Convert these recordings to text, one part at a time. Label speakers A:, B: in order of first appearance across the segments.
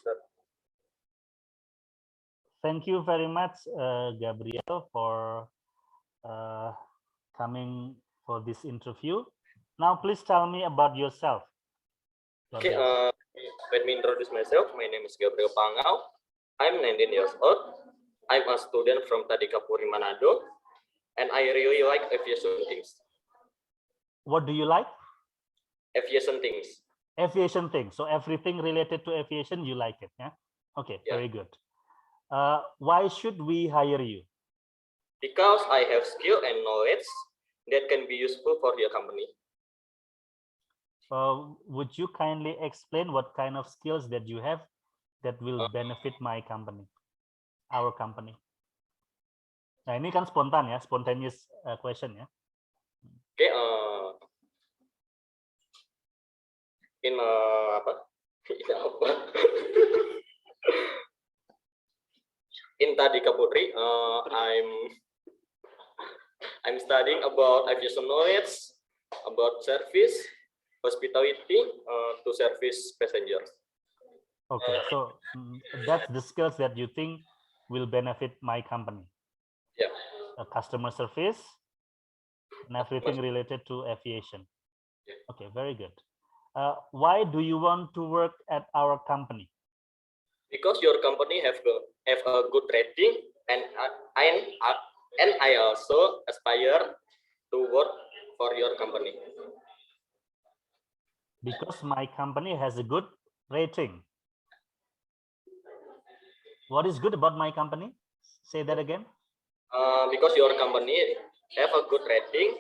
A: sir.
B: Thank you very much, Gabriel, for coming for this interview. Now, please tell me about yourself.
A: Okay,
B: Gabriel.
A: let me introduce myself. My name is Gabriel Pangau. I'm 19 years old. I'm a student from Tadikapuri, Manado, and I really like aviation things.
B: What do you like?
A: Aviation things.
B: Aviation things. So everything related to aviation, you like it, yeah? Okay,
A: Yeah.
B: very good. Why should we hire you?
A: Because I have skill and knowledge that can be useful for your company.
B: Would you kindly explain what kind of skills that you have that will benefit my company, our company? Nah, ini kan spontan ya, spontaneous question ya.
A: Okay, in apa? In apa? In Tadikapuri, I'm studying about aviation knowledge, about service, hospitality to service passengers.
B: Okay, so that's the skills that you think will benefit my company.
A: Yeah.
B: Customer service and everything related to aviation. Okay, very good. Why do you want to work at our company?
A: Because your company have a good rating, and I also aspire to work for your company.
B: Because my company has a good rating. What is good about my company? Say that again.
A: Because your company have a good rating,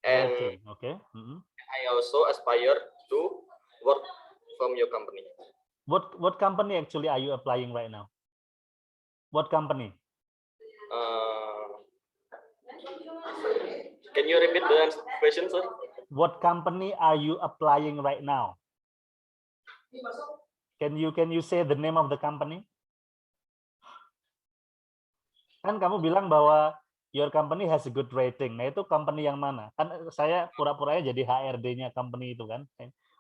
A: and
B: rating. Okay.
A: I also aspire to work from your company.
B: What company actually are you applying right now? What company?
A: Can you repeat the question, sir?
B: What company are you applying right now? Can you say the name of the company? Kan kamu bilang bahwa your company has a good rating. Nah, itu company yang mana? Kan saya pura-puranya jadi HRD-nya company itu kan.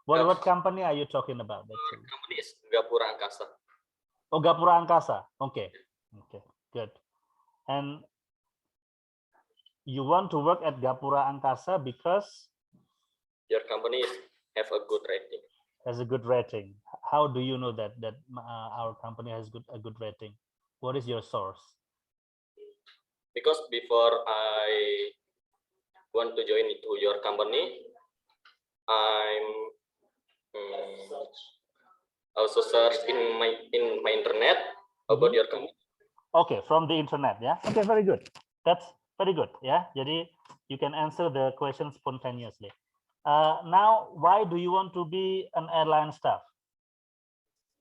B: What company are you talking about?
A: Company is Gapura Angkasa.
B: Oh, Gapura Angkasa. Okay. Okay, good. And you want to work at Gapura Angkasa because
A: your company have a good rating.
B: Has a good rating. How do you know that our company has a good rating? What is your source?
A: Because before I want to join into your company, I'm also search in my internet about your company.
B: Okay, from the internet, yeah. Okay, very good. That's very good, yeah. Jadi you can answer the question spontaneously. Now, why do you want to be an airline staff?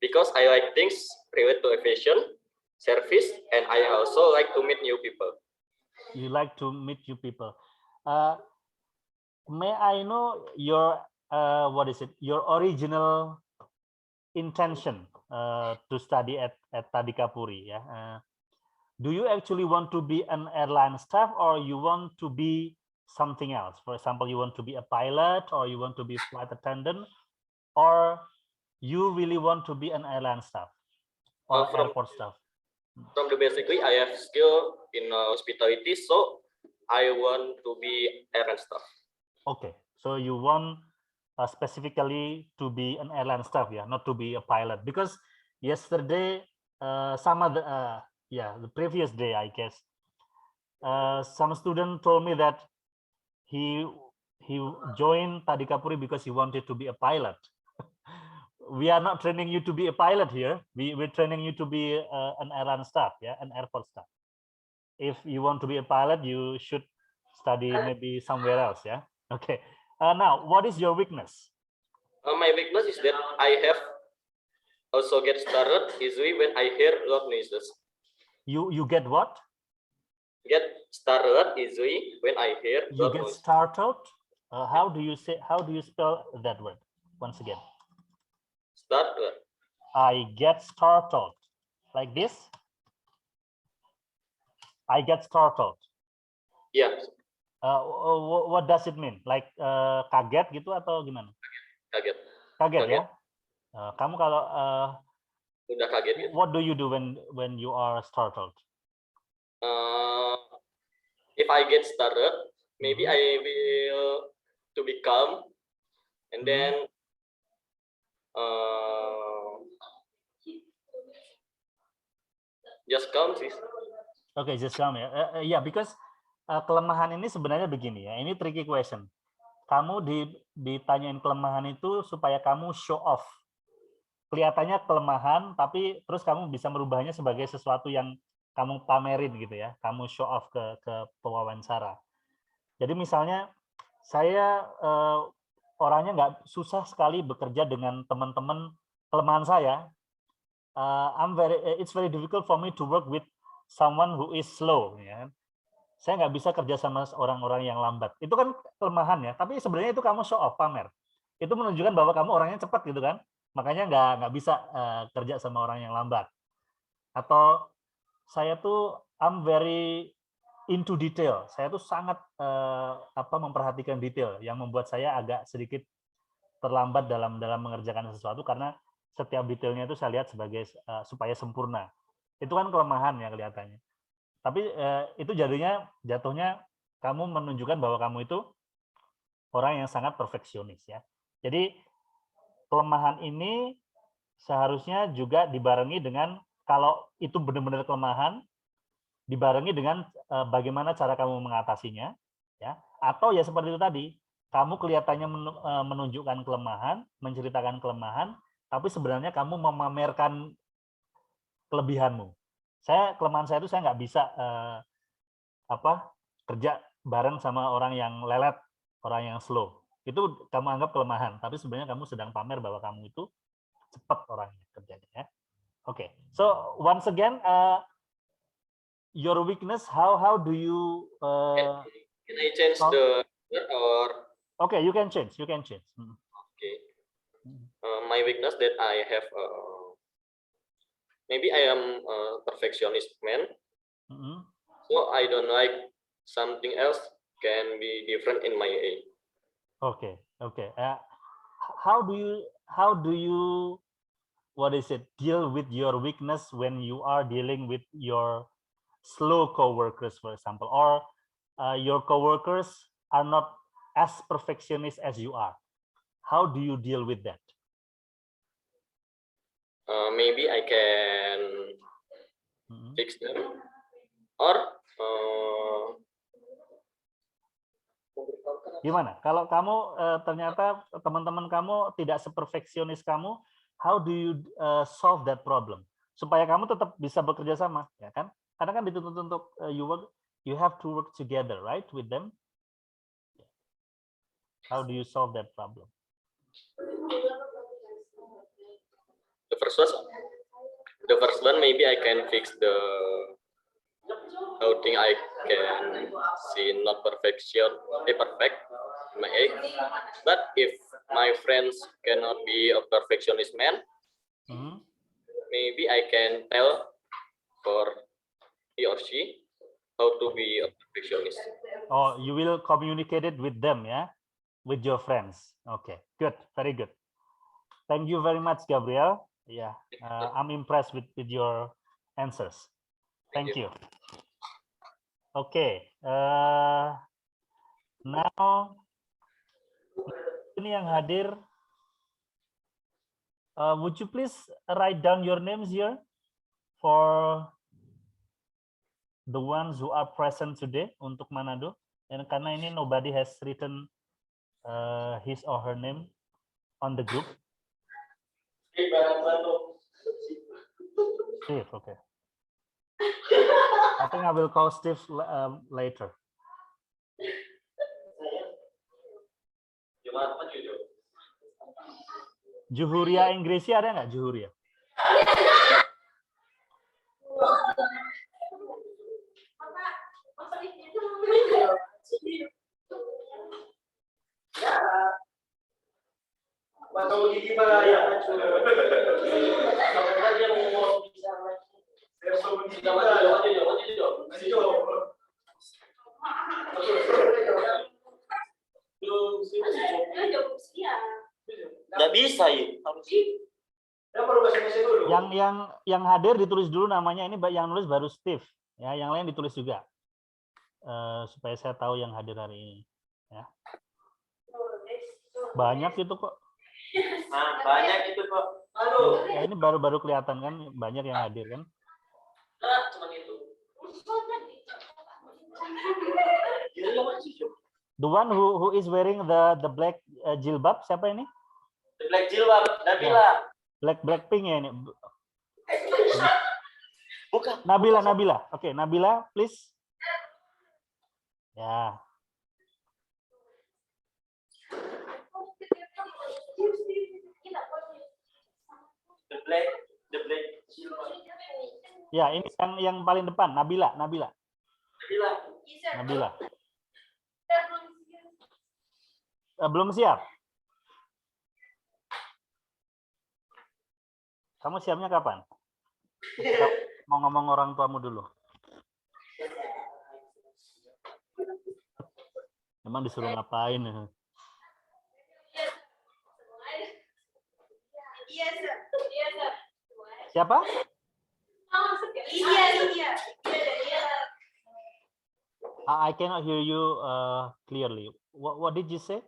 A: Because I like things related to aviation, service, and I also like to meet new people.
B: You like to meet new people. May I know your what is it? Your original intention to study at Tadikapuri, yeah. Do you actually want to be an airline staff, or you want to be something else? For example, you want to be a pilot, or you want to be a flight attendant, or you really want to be an airline staff or airport staff?
A: From the basically, I have skill in hospitality, so I want to be airline staff. Okay,
B: so you want specifically to be an airline staff, yeah, not to be a pilot, because yesterday the previous day, I guess, some student told me that he joined Tadikapuri because he wanted to be a pilot. We are not training you to be a pilot here. We're training you to be an airline staff, yeah, an airport staff. If you want to be a pilot, you should study maybe somewhere else, yeah. Okay. Now, what is your weakness?
A: My weakness is that I have also get started easily when I hear loud noises.
B: You get what?
A: Get started easily when I hear
B: loud noises. You get startled? How do you spell that word? Once again.
A: Startled.
B: I get startled. Like this? I get startled.
A: Yeah.
B: What does it mean? Like kaget gitu atau gimana?
A: Kaget.
B: Kaget ya. Kamu kalau
A: udah kaget gitu.
B: What do you do when you are startled?
A: If I get started, maybe I will to be calm, and then just calm sih.
B: Okay, just calm ya. Yeah, because kelemahan ini sebenarnya begini ya. Ini tricky question. Kamu ditanyain kelemahan itu supaya kamu show off. Kelihatannya kelemahan, tapi terus kamu bisa merubahnya sebagai sesuatu yang kamu pamerin gitu ya. Kamu show off ke pewawancara. Jadi misalnya saya orangnya nggak susah sekali bekerja dengan teman-teman kelemahan saya. It's very difficult for me to work with someone who is slow. Ya. Saya nggak bisa kerja sama orang-orang yang lambat. Itu kan kelemahan ya. Tapi sebenarnya itu kamu show off, pamer. Itu menunjukkan bahwa kamu orangnya cepat gitu kan. Makanya nggak bisa kerja sama orang yang lambat. Atau saya tuh I'm very into detail. Saya tuh sangat memperhatikan detail yang membuat saya agak sedikit terlambat dalam mengerjakan sesuatu karena setiap detailnya itu saya lihat sebagai supaya sempurna. Itu kan kelemahan ya kelihatannya. Tapi itu jatuhnya kamu menunjukkan bahwa kamu itu orang yang sangat perfeksionis ya. Jadi kelemahan ini seharusnya juga dibarengi dengan kalau itu benar-benar kelemahan, dibarengi dengan bagaimana cara kamu mengatasinya, ya. Atau ya seperti itu tadi, kamu kelihatannya menunjukkan kelemahan, menceritakan kelemahan, tapi sebenarnya kamu memamerkan kelebihanmu. Kelemahan saya itu saya nggak bisa kerja bareng sama orang yang lelet, orang yang slow. Itu kamu anggap kelemahan, tapi sebenarnya kamu sedang pamer bahwa kamu itu cepat orangnya kerjanya. Ya. Okay, so once again, your weakness, how do you?
A: Can I change the word or?
B: Okay, you can change.
A: Okay, my weakness that I have. Maybe I am a perfectionist man, so I don't like something else can be different in my age.
B: Okay. How do you deal with your weakness when you are dealing with your slow coworkers, for example, or your coworkers are not as perfectionist as you are? How do you deal with that?
A: Maybe I can fix them, or
B: gimana? Kalau kamu ternyata teman-teman kamu tidak seperfeksionis kamu, how do you solve that problem supaya kamu tetap bisa bekerja sama, ya kan? Karena kan dituntut untuk you have to work together, right, with them. How do you solve that problem?
A: The first one, maybe I can fix the thing I can see not perfect in my age. But if my friends cannot be a perfectionist man, maybe I can tell for he or she how to be a perfectionist.
B: Oh, you will communicate it with them, yeah, with your friends. Okay, good, very good. Thank you very much, Gabriel. Yeah, I'm impressed with your answers. Thank you. Okay, now ini yang hadir, would you please write down your names here for the ones who are present today untuk Manado? Dan karena ini nobody has written his or her name on the group. Steve, okay. I think I will call Steve later. Juhuria Inggrisnya ada nggak Juhuria? Nggak bisa ya. yang hadir ditulis dulu namanya, ini yang nulis baru Steve ya, yang lain ditulis juga. Supaya saya tahu yang hadir hari ini ya. Banyak itu kok.
A: Nah, banyak itu kok.
B: Ya, ini baru-baru kelihatan kan banyak yang hadir kan.
A: Cuma itu.
B: The one who is wearing the black jilbab siapa ini?
A: The black jilbab, Nabila.
B: Blackpink ya ini.
A: Bukan.
B: Nabila. Oke, Nabila, please. Ya.
A: The black jilbab.
B: Ya, ini yang paling depan, Nabila. Belum siap. Kamu siapnya kapan? Mau ngomong orang tuamu dulu. Emang disuruh ngapain? Siapa? I cannot hear you clearly. What did you say?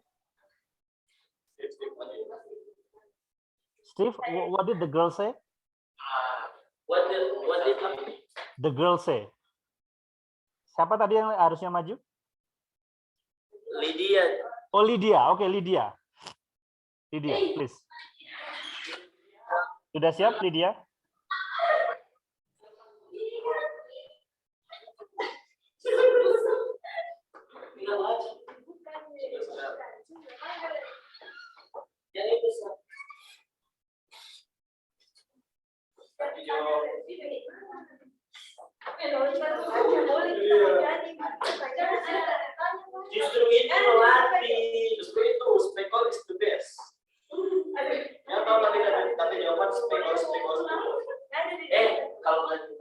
B: Steve, what did the girl say?
A: What did
B: The girl say. Siapa tadi yang harusnya maju?
A: Lydia?
B: Oh, Lydia. Oke, Lydia. Lydia, please. Sudah siap, Lydia?
A: Justru itu melatih, justru itu spekol is the best. Ya kalau nanti jawaban spekol. Kalau nanti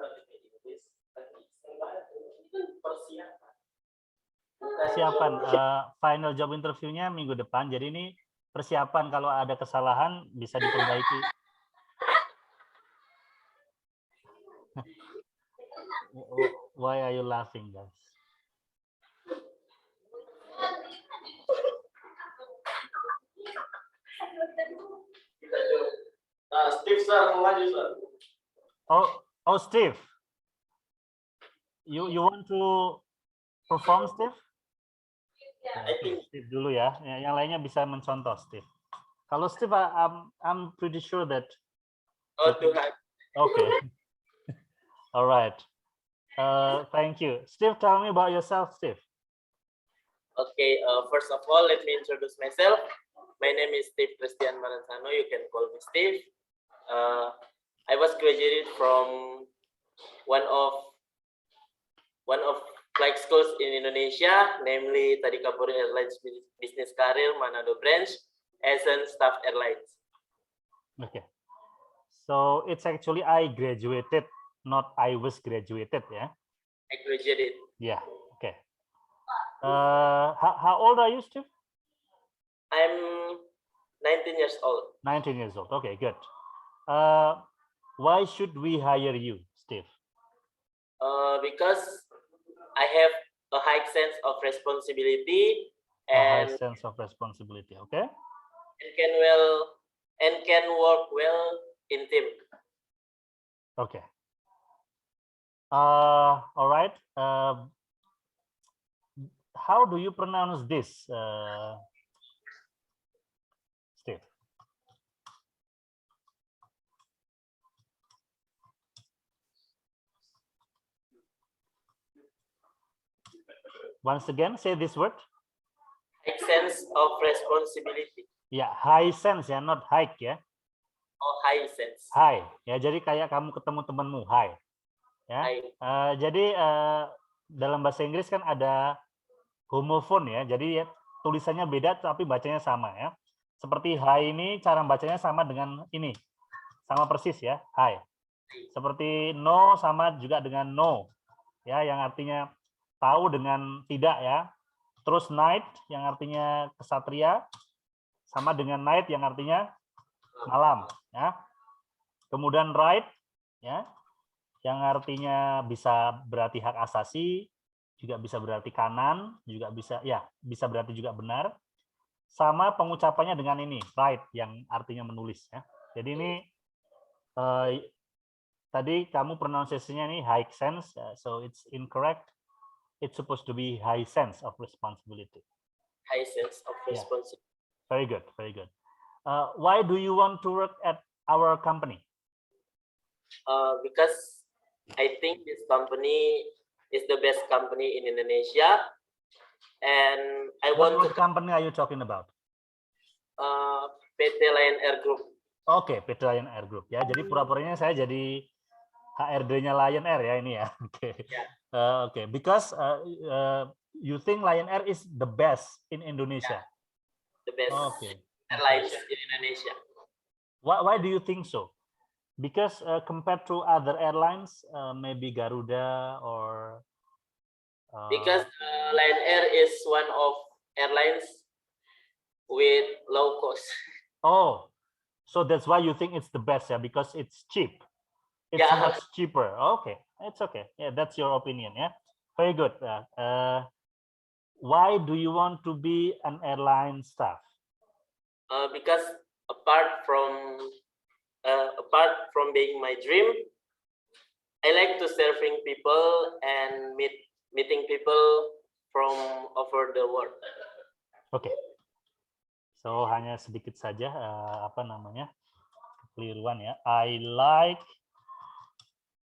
B: persiapan final job interview-nya minggu depan. Jadi ini persiapan kalau ada kesalahan bisa diperbaiki. Why are you laughing, guys?
A: Steve, sir, mau maju, sir.
B: Oh, Steve. You want to perform, Steve? Steve dulu ya. Yang lainnya bisa mencontoh, Steve. Kalau Steve, I'm pretty sure that.
A: Oh, Tuhan.
B: Okay. All right. Thank you. Steve, tell me about yourself, Steve.
A: Okay, first of all, let me introduce myself. My name is Steve Christian Maranzano. You can call me Steve. I was graduated from one of flight schools in Indonesia, namely Tadikapuri Airlines Business Career Manado branch as an staff airlines.
B: Okay. So it's actually I graduated, not I was graduated, yeah?
A: I graduated.
B: Yeah, okay. How old are you, Steve?
A: I'm 19 years old.
B: 19 years old, okay, good. Why should we hire you, Steve?
A: Because I have a high sense of responsibility and
B: a high sense of responsibility, okay?
A: And can work well in team.
B: Okay. All right. How do you pronounce this, Steve? Once again, say this word.
A: High sense of responsibility.
B: Ya, high sense ya, not high ya.
A: Oh, high sense.
B: High ya, jadi kayak kamu ketemu temanmu, high. Ya. Jadi dalam bahasa Inggris kan ada homophone ya, jadi ya, tulisannya beda tapi bacanya sama ya. Seperti high ini cara bacanya sama dengan ini, sama persis ya, high. Seperti no sama juga dengan no, ya, yang artinya tahu dengan tidak ya. Terus night yang artinya kesatria sama dengan night yang artinya malam ya. Kemudian right, ya, yang artinya bisa berarti hak asasi, juga bisa berarti kanan, juga bisa ya bisa berarti juga benar. Sama pengucapannya dengan ini right, yang artinya menulis. Ya. Jadi ini tadi kamu pronunciation-nya ini high sense, so it's incorrect. It's supposed to be high sense of responsibility.
A: High sense of
B: Yeah.
A: responsibility.
B: Very good, very good. Why do you want to work at our company?
A: Because I think this company is the best company in Indonesia, and I want
B: What
A: to
B: company are you talking about?
A: PT Lion Air Group.
B: Oke, PT Lion Air Group ya. Jadi pura-puranya saya jadi HRD-nya Lion Air ya ini ya. Oke. Oke, because you think Lion Air is the best in Indonesia.
A: The best
B: Okay.
A: airlines in Indonesia.
B: Why do you think so? Because compared to other airlines, maybe Garuda or
A: Because Lion Air is one of airlines with low cost.
B: Oh, so that's why you think it's the best, yeah? Because it's cheap. It's
A: Yeah.
B: much cheaper. Okay, it's okay. Yeah, that's your opinion. Yeah, very good. Why do you want to be an airline staff?
A: Because apart from being my dream, I like to serving people and meeting people from over the world.
B: Oke. So hanya sedikit saja apa namanya kekeliruan ya. I like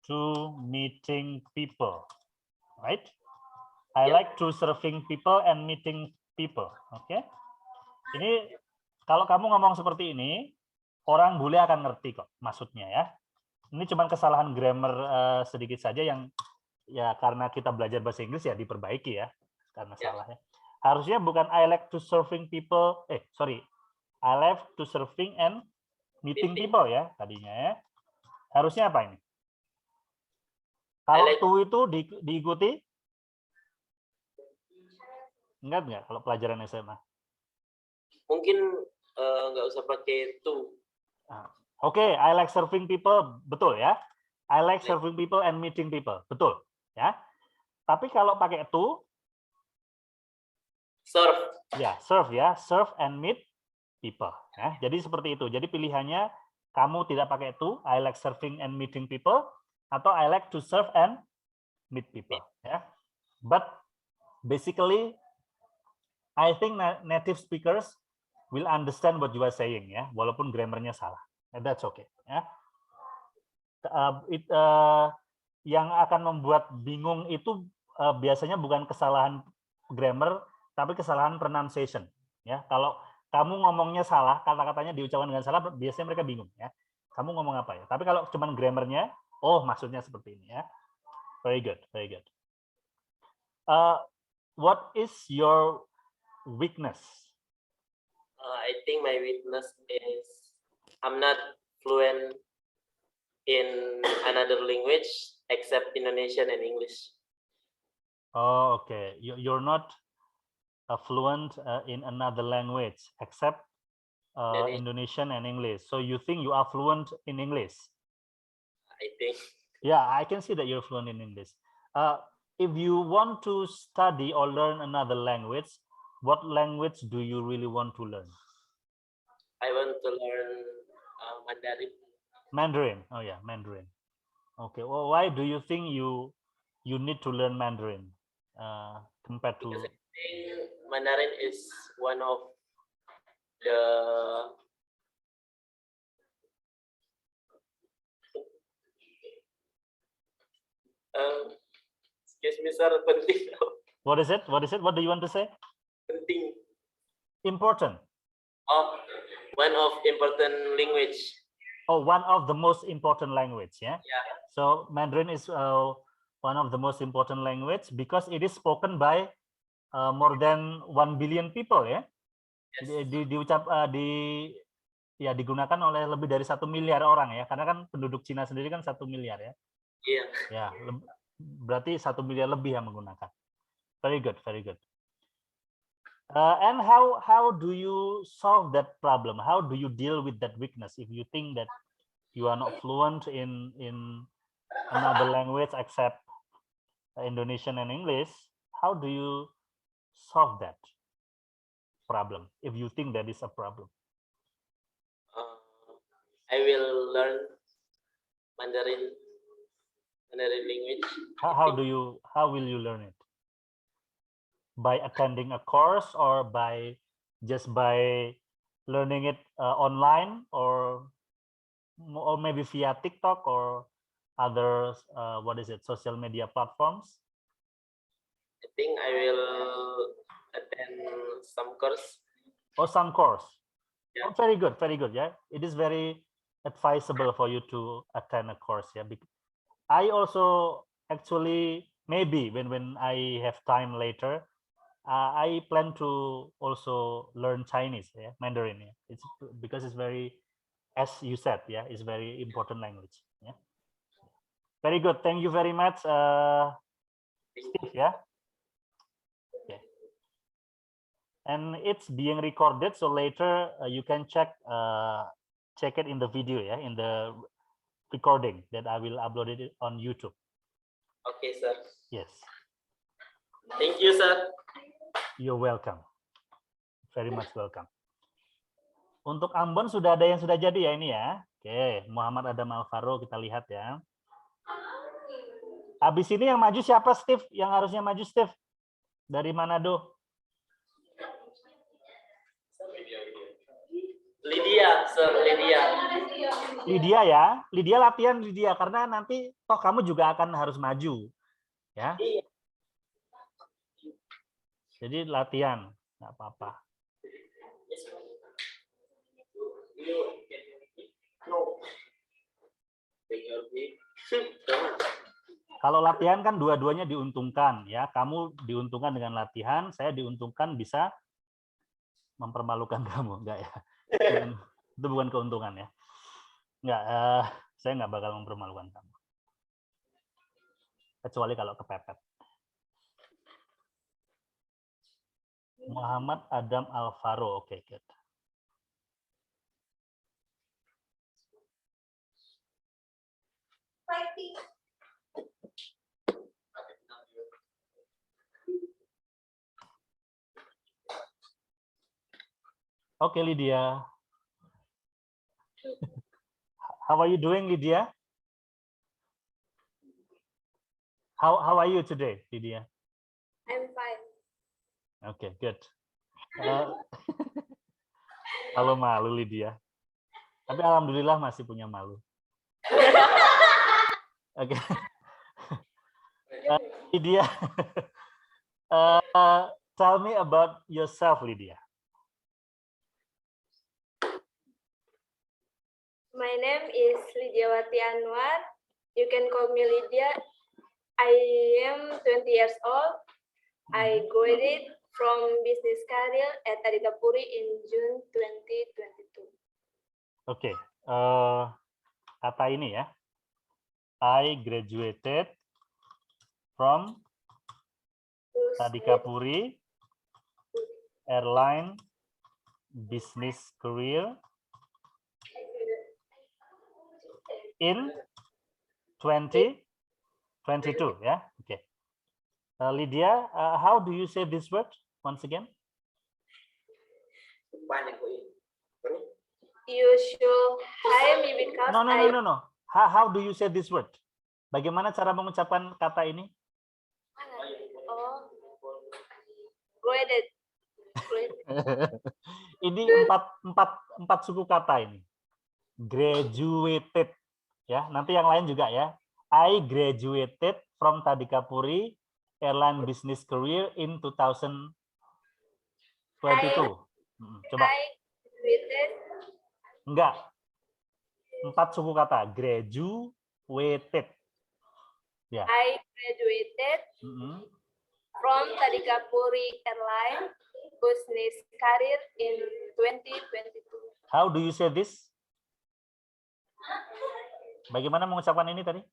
B: to meeting people, right? I
A: Yep.
B: like to serving people and meeting people. Oke. Ini kalau kamu ngomong seperti ini, orang bule akan ngerti kok maksudnya ya. Ini cuma kesalahan grammar sedikit saja yang ya karena kita belajar bahasa Inggris ya diperbaiki ya karena
A: Yeah.
B: salah ya. Harusnya bukan I like to serving people, I like to serving and meeting people ya tadinya ya. Harusnya apa ini? Kalau
A: like-
B: to itu diikuti? Enggak kalau pelajaran SMA?
A: Mungkin nggak usah pakai to.
B: Oke, I like serving people, betul ya. I like serving people and meeting people, betul ya. Tapi kalau pakai to,
A: Serve.
B: ya serve ya, serve and meet people. Ya. Jadi seperti itu. Jadi pilihannya kamu tidak pakai to, I like serving and meeting people, atau I like to serve and meet people. Ya. But basically, I think native speakers will understand what you are saying ya, walaupun grammarnya salah. That's okay. Ya. Yang akan membuat bingung itu biasanya bukan kesalahan grammar, tapi kesalahan pronunciation. Ya, kalau kamu ngomongnya salah, kata-katanya diucapkan dengan salah, biasanya mereka bingung. Ya, kamu ngomong apa ya? Tapi kalau cuman grammarnya, oh maksudnya seperti ini ya. Very good, very good. What is your weakness?
A: I think my weakness is I'm not fluent in another language except Indonesian and English.
B: Oh, okay. You're not fluent in another language except Indonesian and English. So you think you are fluent in English?
A: I think.
B: Yeah, I can see that you're fluent in English. If you want to study or learn another language, what language do you really want to learn?
A: I want to learn Mandarin.
B: Mandarin. Oh yeah, Mandarin. Okay. Well, why do you think you need to learn Mandarin compared to?
A: Because I think Mandarin is one of the excuse me, sir, penting.
B: What is it? What is it? What do you want to say?
A: Penting.
B: Important.
A: Oh, one of important language.
B: Oh, one of the most important language. Yeah.
A: Yeah.
B: So Mandarin is one of the most important language because it is spoken by more than 1 billion people ya.
A: Yes.
B: Digunakan oleh lebih dari 1 miliar orang ya. Karena kan penduduk Cina sendiri kan 1 miliar ya.
A: Iya.
B: Ya, berarti 1 miliar lebih yang menggunakan. Very good, very good. And how do you solve that problem? How do you deal with that weakness if you think that you are not fluent in another language except Indonesian and English, how do you solve that problem if you think that is a problem?
A: I will learn Mandarin language.
B: How will you learn it? By attending a course or by learning it online or maybe via TikTok or other social media platforms?
A: I think I will attend some course.
B: Oh, some course.
A: Yeah.
B: Oh, very good, very good. Yeah, it is very advisable for you to attend a course. Yeah, because I also actually maybe when I have time later, I plan to also learn Chinese, yeah, Mandarin. Yeah, it's because it's very, as you said, yeah, it's very important language. Yeah, very good. Thank you very much, Steve. Yeah. Okay. And it's being recorded, so later you can check it in the video, yeah, in the recording that I will upload it on YouTube.
A: Okay, sir.
B: Yes.
A: Thank you, sir.
B: You're welcome. Very much welcome. Untuk Ambon sudah ada yang sudah jadi ya ini ya. Oke, Muhammad Adam Alvaro kita lihat ya. Habis ini yang maju siapa, Steve? Yang harusnya maju, Steve? Dari Manado?
A: Lydia, sir, Lydia.
B: Lydia ya. Lydia latihan Lydia karena nanti toh kamu juga akan harus maju. Ya. Jadi latihan, nggak apa-apa. Kalau latihan kan dua-duanya diuntungkan ya. Kamu diuntungkan dengan latihan, saya diuntungkan bisa mempermalukan kamu, enggak ya? Itu bukan keuntungan ya. Enggak, saya nggak bakal mempermalukan kamu. Kecuali kalau kepepet. Muhammad Adam Alvaro, oke, good. Oke, Lydia. How are you doing, Lydia? How are you today, Lydia?
C: I'm fine.
B: Okay, good. Kalau malu, Lydia. Tapi alhamdulillah masih punya malu. Oke. Lydia, tell me about yourself, Lydia.
C: My name is Lydiawati Anwar. You can call me Lydia. I am 20 years old. I graduated from business career at Tadika-Puri in June 2022.
B: Oke, kata ini ya. I graduated from Tadika-Puri Airline Business Career in 2022 ya. Oke. Lydia, how do you say this word once again?
C: You should hire me because
B: No. How do you say this word? Bagaimana cara mengucapkan kata ini?
C: Graduated.
B: Ini empat suku kata ini. Graduated ya. Nanti yang lain juga ya. I graduated from Tadika-Puri Airline Business Career in 2022. Coba.
C: I graduated.
B: Enggak. 4 suku kata. Graduated. Ya.
C: I graduated from Tadika-Puri Airline Business Career in 2022.
B: How do you say this? Bagaimana mengucapkan ini tadi?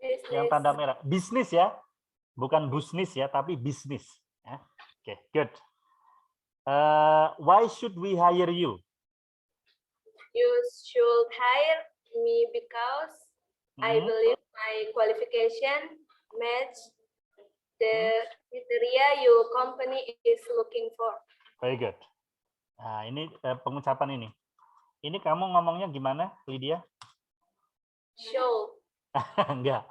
C: Business.
B: Yang tanda merah. Bisnis ya. Bukan bisnis ya, tapi bisnis. Ya. Oke, good. Why should we hire you?
C: You should hire me because I
B: Hmm,
C: believe my qualification match the criteria your company is looking for.
B: very good. Nah, ini pengucapan ini. Ini kamu ngomongnya gimana, Lydia?
C: Show.
B: Enggak.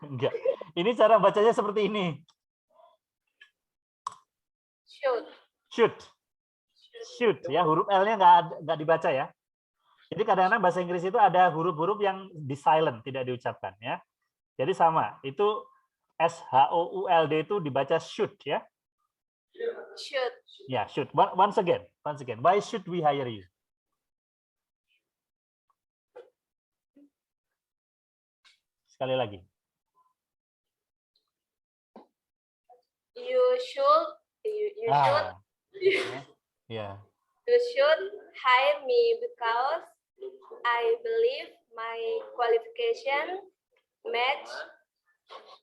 B: Enggak. Ini cara bacanya seperti ini.
C: Should.
B: Should. Should ya, huruf L-nya nggak dibaca ya. Jadi kadang-kadang bahasa Inggris itu ada huruf-huruf yang di silent, tidak diucapkan ya. Jadi sama, itu SHOULD itu dibaca should ya.
C: Should.
B: Ya, should. Once again. Why should we hire you? Sekali lagi.
C: You should. You should.
B: Ah, ya.
C: You should hire me because I believe my qualification match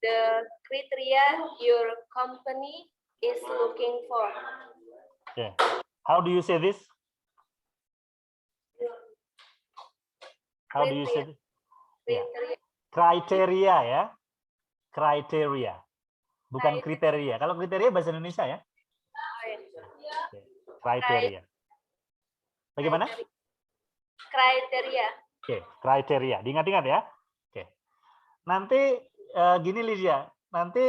C: the criteria your company is looking for.
B: Okay. How do you say this? How do you say this? Yeah.
C: Criteria.
B: Kriteria ya. Kriteria. Bukan kriteria. Kalau kriteria bahasa Indonesia ya. Oke. Kriteria. Bagaimana?
C: Kriteria.
B: Oke, kriteria. Diingat-ingat ya. Oke. Nanti gini Lydia, nanti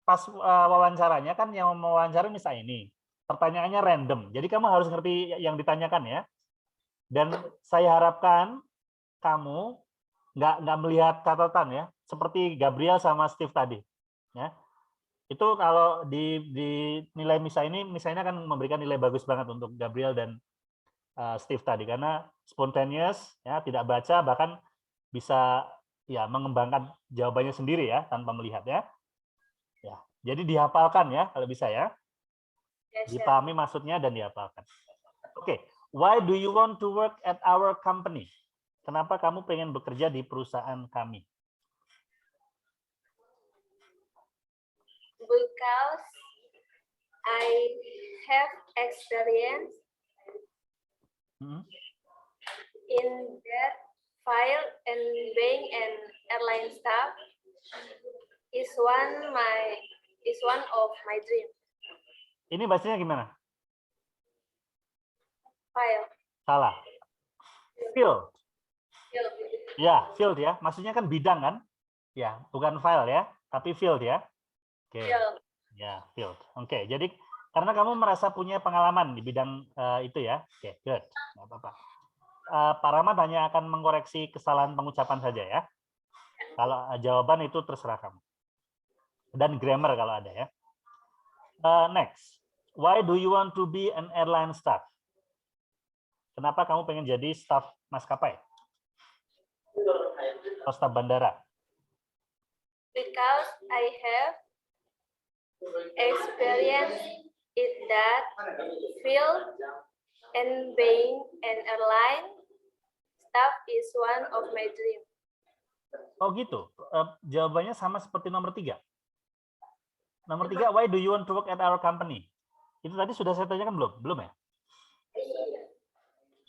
B: pas wawancaranya kan yang mau wawancara misalnya ini. Pertanyaannya random. Jadi kamu harus ngerti yang ditanyakan ya. Dan saya harapkan kamu nggak melihat catatan ya, seperti Gabriel sama Steve tadi. Ya. Itu kalau di nilai misalnya kan memberikan nilai bagus banget untuk Gabriel dan Steve tadi karena spontaneous ya, tidak baca bahkan bisa ya mengembangkan jawabannya sendiri ya tanpa melihat ya. Ya, jadi dihafalkan ya kalau bisa ya.
C: Yes, sir.
B: Dipahami maksudnya dan dihafalkan. Oke, why do you want to work at our company? Kenapa kamu pengen bekerja di perusahaan kami?
C: Because I have experience
B: Hmm?
C: in that file and bank and airline staff is one of my dream.
B: Ini bacanya gimana?
C: File.
B: Salah. Field.
C: Field.
B: Ya, field ya. Maksudnya kan bidang kan? Ya, bukan file ya, tapi field ya. Oke.
C: Field.
B: Ya, field. Oke, jadi karena kamu merasa punya pengalaman di bidang itu ya. Oke, good. Nggak apa-apa. Pak Rahmat hanya akan mengkoreksi kesalahan pengucapan saja ya. Kalau jawaban itu terserah kamu. Dan grammar kalau ada ya. Next. Why do you want to be an airline staff? Kenapa kamu pengen jadi staf maskapai? Atau staf bandara?
C: Because I have experience in that field and being an airline staff is one of my dream.
B: Oh gitu. Jawabannya sama seperti nomor 3. Nomor 3, why do you want to work at our company? Itu tadi sudah saya tanyakan belum? Belum ya?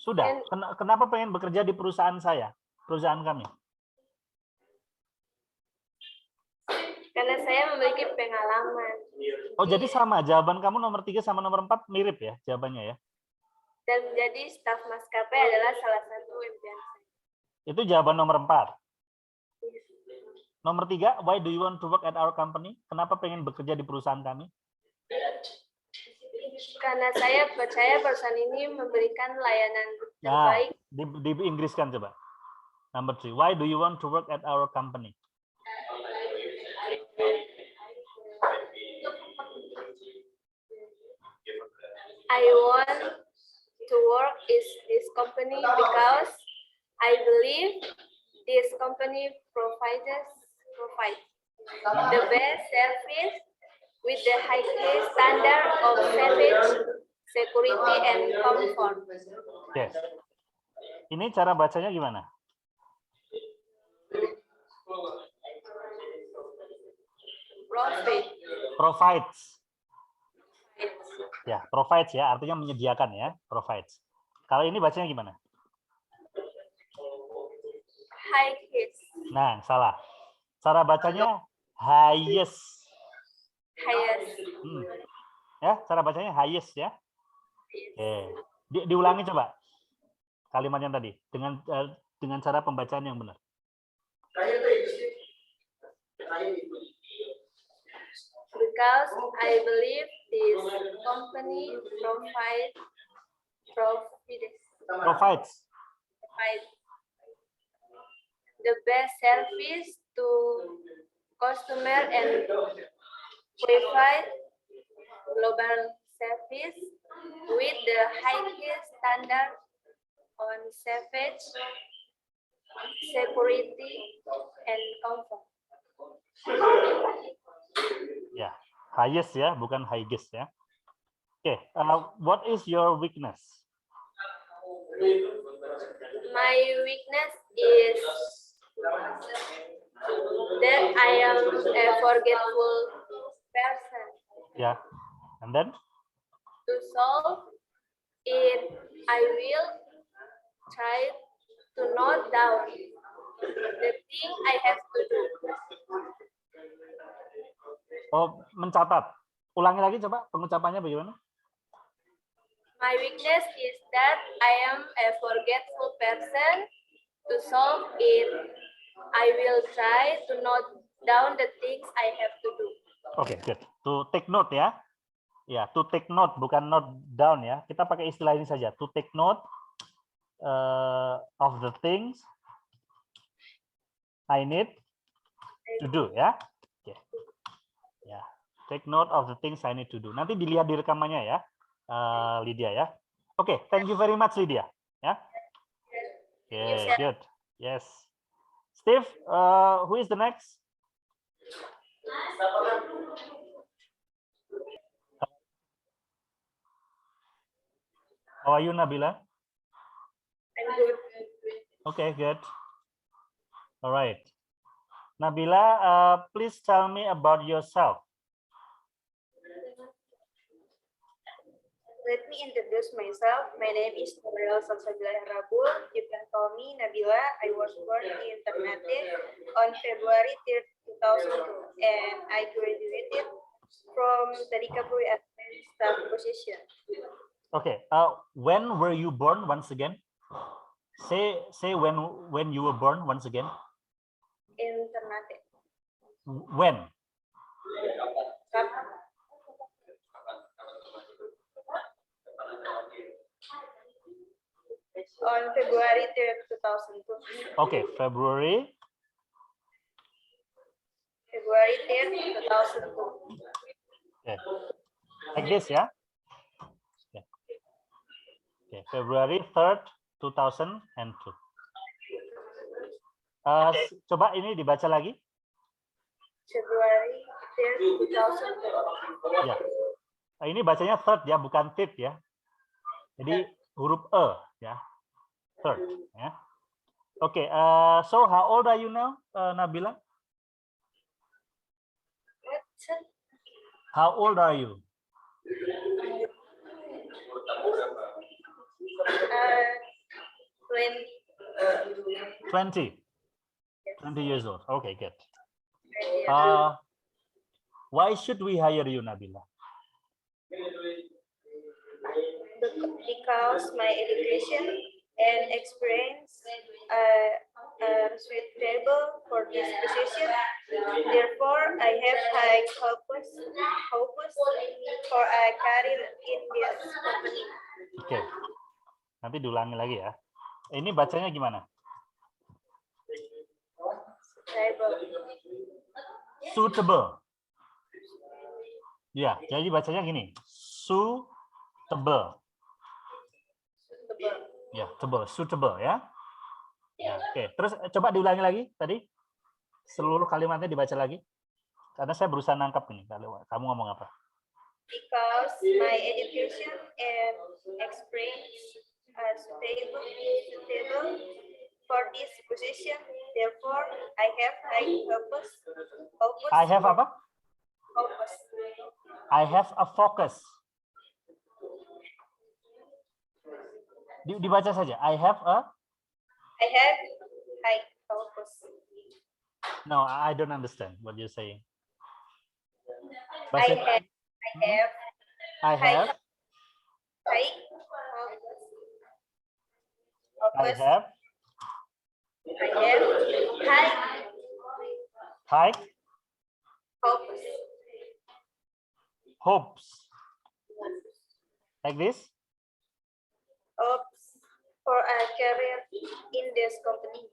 B: Sudah. Kenapa pengen bekerja di perusahaan saya? Perusahaan kami?
C: Karena saya memiliki pengalaman.
B: Oh, jadi sama. Jawaban kamu nomor 3 sama nomor 4 mirip ya jawabannya ya?
C: Dan menjadi staf maskapai adalah salah satu impian saya.
B: Itu jawaban nomor 4. Nomor 3, why do you want to work at our company? Kenapa pengen bekerja di perusahaan kami?
C: Karena saya percaya perusahaan ini memberikan layanan yang baik.
B: Di Inggriskan coba. Number 3, why do you want to work at our company?
C: I want to work in this company because I believe this company provide the best service with the highest standard of service, security, and comfort.
B: Yes. Ini cara bacanya gimana? Provides. Ya, provides ya, artinya menyediakan ya, provides. Kalau ini bacanya gimana?
C: highest.
B: Nah, salah. Cara bacanya highest.
C: Highest.
B: Ya, cara bacanya highest ya. Oke. Diulangi coba kalimat yang tadi dengan cara pembacaan yang benar.
C: Because I believe this company
B: Provides.
C: the best service to customer and provide global service with the highest standard on safety, security, and comfort.
B: Ya, highest ya, bukan highest ya. Oke, what is your weakness?
C: My weakness is that I am a forgetful person.
B: Ya, and then
C: To solve it, I will try to note down the thing I have to do.
B: oh, mencatat. Ulangi lagi coba pengucapannya bagaimana?
C: My weakness is that I am a forgetful person. To solve it, I will try to note down the things I have to do.
B: Oke, good. To take note ya. Ya, to take note bukan note down ya. Kita pakai istilah ini saja. To take note of the things I need to do ya. Oke. Ya, take note of the things I need to do. Nanti dilihat di rekamannya ya, Lydia ya. Oke, thank you very much Lydia. Ya. Oke, good. Yes. Steve, who is the next? How are you, Nabila?
C: I'm good.
B: Okay, good. All right. Nabila, please tell me about yourself.
C: Let me introduce myself. My name is Nabila Salsabila Rabul. You can call me Nabila. I was born in Ternate on February 3, 2002, and I graduated from Tadika Puri Advanced Staff Position.
B: Okay. When were you born once again? Say when you were born once again.
C: In Ternate.
B: When?
C: On February 3, 2002.
B: Okay, February
C: 3, 2002.
B: Okay. Like this ya. Okay. Okay, February 3rd, 2002. Coba ini dibaca lagi.
C: February 3, 2002.
B: Ya. Ini bacanya third ya, bukan tip ya. Jadi huruf E ya. Third ya. Okay, so how old are you now, Nabila? How old are you? 20 years old. Okay, good. Why should we hire you, Nabila?
C: Because my education and experience are suitable for this position. Therefore, I have high hopes for a career in this company.
B: Oke. Nanti diulangi lagi ya. Ini bacanya gimana? Suitable. Ya, jadi bacanya gini. Suitable. Ya, suitable ya. Ya, oke. Terus coba diulangi lagi tadi. Seluruh kalimatnya dibaca lagi. Karena saya berusaha nangkap ini. Kamu ngomong apa?
C: Because my education and experience are suitable for this position. Therefore, I have high hopes.
B: I have apa?
C: Hopes.
B: I have a focus. Dibaca saja. I have high
C: Focus.
B: No, I don't understand what you're saying.
C: I
B: Bahasa-
C: have.
B: I have.
C: High.
B: I
C: Focus.
B: have.
C: I have. High.
B: High
C: Focus.
B: hopes. Like this.
C: Hopes for a career in this company.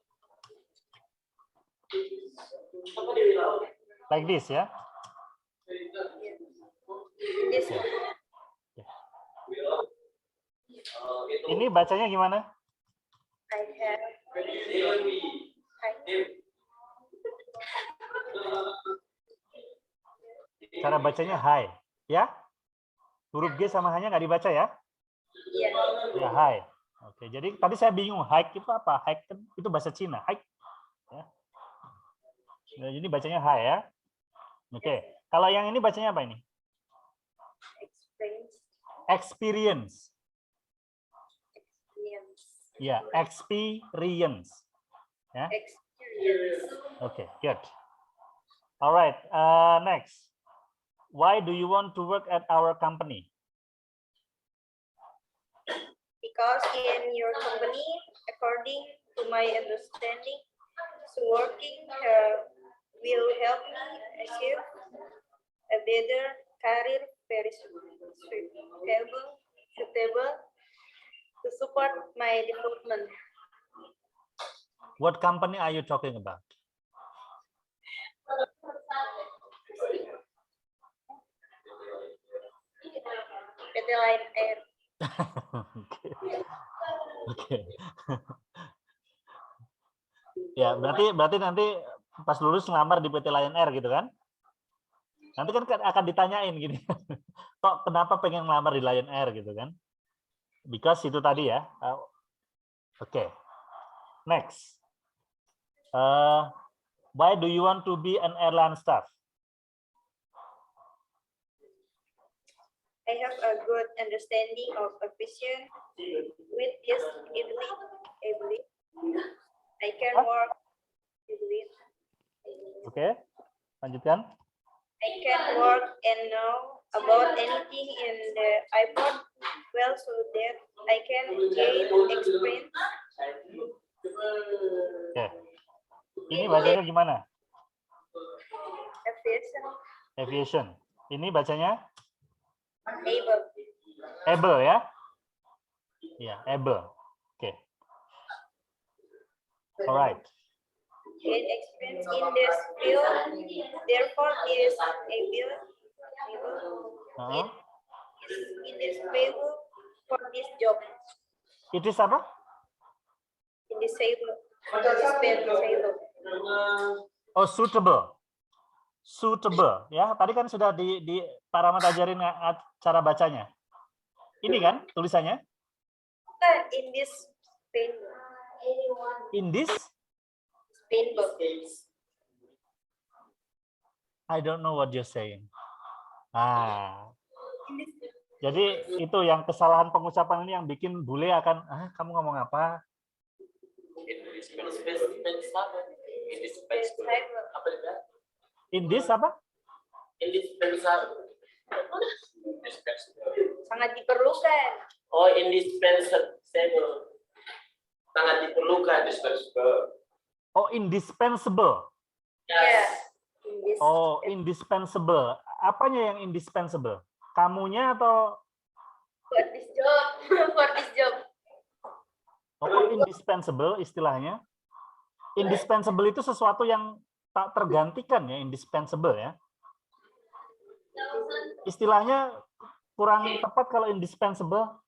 B: Like this ya.
C: In this.
B: Ini bacanya gimana?
C: I have.
B: Cara bacanya high, ya? Huruf G sama hanya nggak dibaca ya?
C: Iya.
B: Ya, high. Oke, jadi tadi saya bingung high itu apa? High itu bahasa Cina, high. Ya. Nah, ini bacanya high ya. Oke, kalau yang ini bacanya apa ini?
C: Experience.
B: Experience.
C: Experience.
B: Ya, experience. Ya.
C: Experience.
B: Okay, good. All right, next. Why do you want to work at our company?
C: Because in your company, according to my understanding, so working will help me achieve a better career, very suitable to support my development.
B: What company are you talking about?
C: PT Lion Air.
B: Oke. Ya, berarti nanti pas lulus ngelamar di PT Lion Air gitu kan? Nanti kan akan ditanyain gini. Kok kenapa pengen ngelamar di Lion Air gitu kan? Because itu tadi ya. Oke. Next. Why do you want to be an airline staff?
C: I have a good understanding of aviation with this ability. I can work
B: Oke. Lanjutkan.
C: I can work and know about anything in the iPod well so that I can gain experience.
B: Oke. Ini bacanya gimana?
C: Aviation
B: Aviation. Ini bacanya
C: able.
B: able ya? Ya, able. Oke. Alright.
C: Gain experience in this field, therefore is able in this field for this job.
B: It is apa?
C: In this field, for this field.
B: Oh, suitable. Suitable ya. Tadi kan sudah di Paramat ajarin cara bacanya. Ini kan tulisannya?
C: In this field.
B: In this? I don't know what you're saying. Jadi itu yang kesalahan pengucapan ini yang bikin bule akan, kamu ngomong apa? In this apa?
A: Indispensable.
C: Sangat diperlukan.
A: Oh, indispensable. Sangat diperlukan.
B: Oh, indispensable.
A: Yes.
B: Oh, indispensable. Apanya yang indispensable? Kamunya atau?
C: For this job. For this job.
B: Oh, indispensable istilahnya. Indispensable itu sesuatu yang tak tergantikan ya, indispensable ya. Istilahnya kurang tepat kalau indispensable.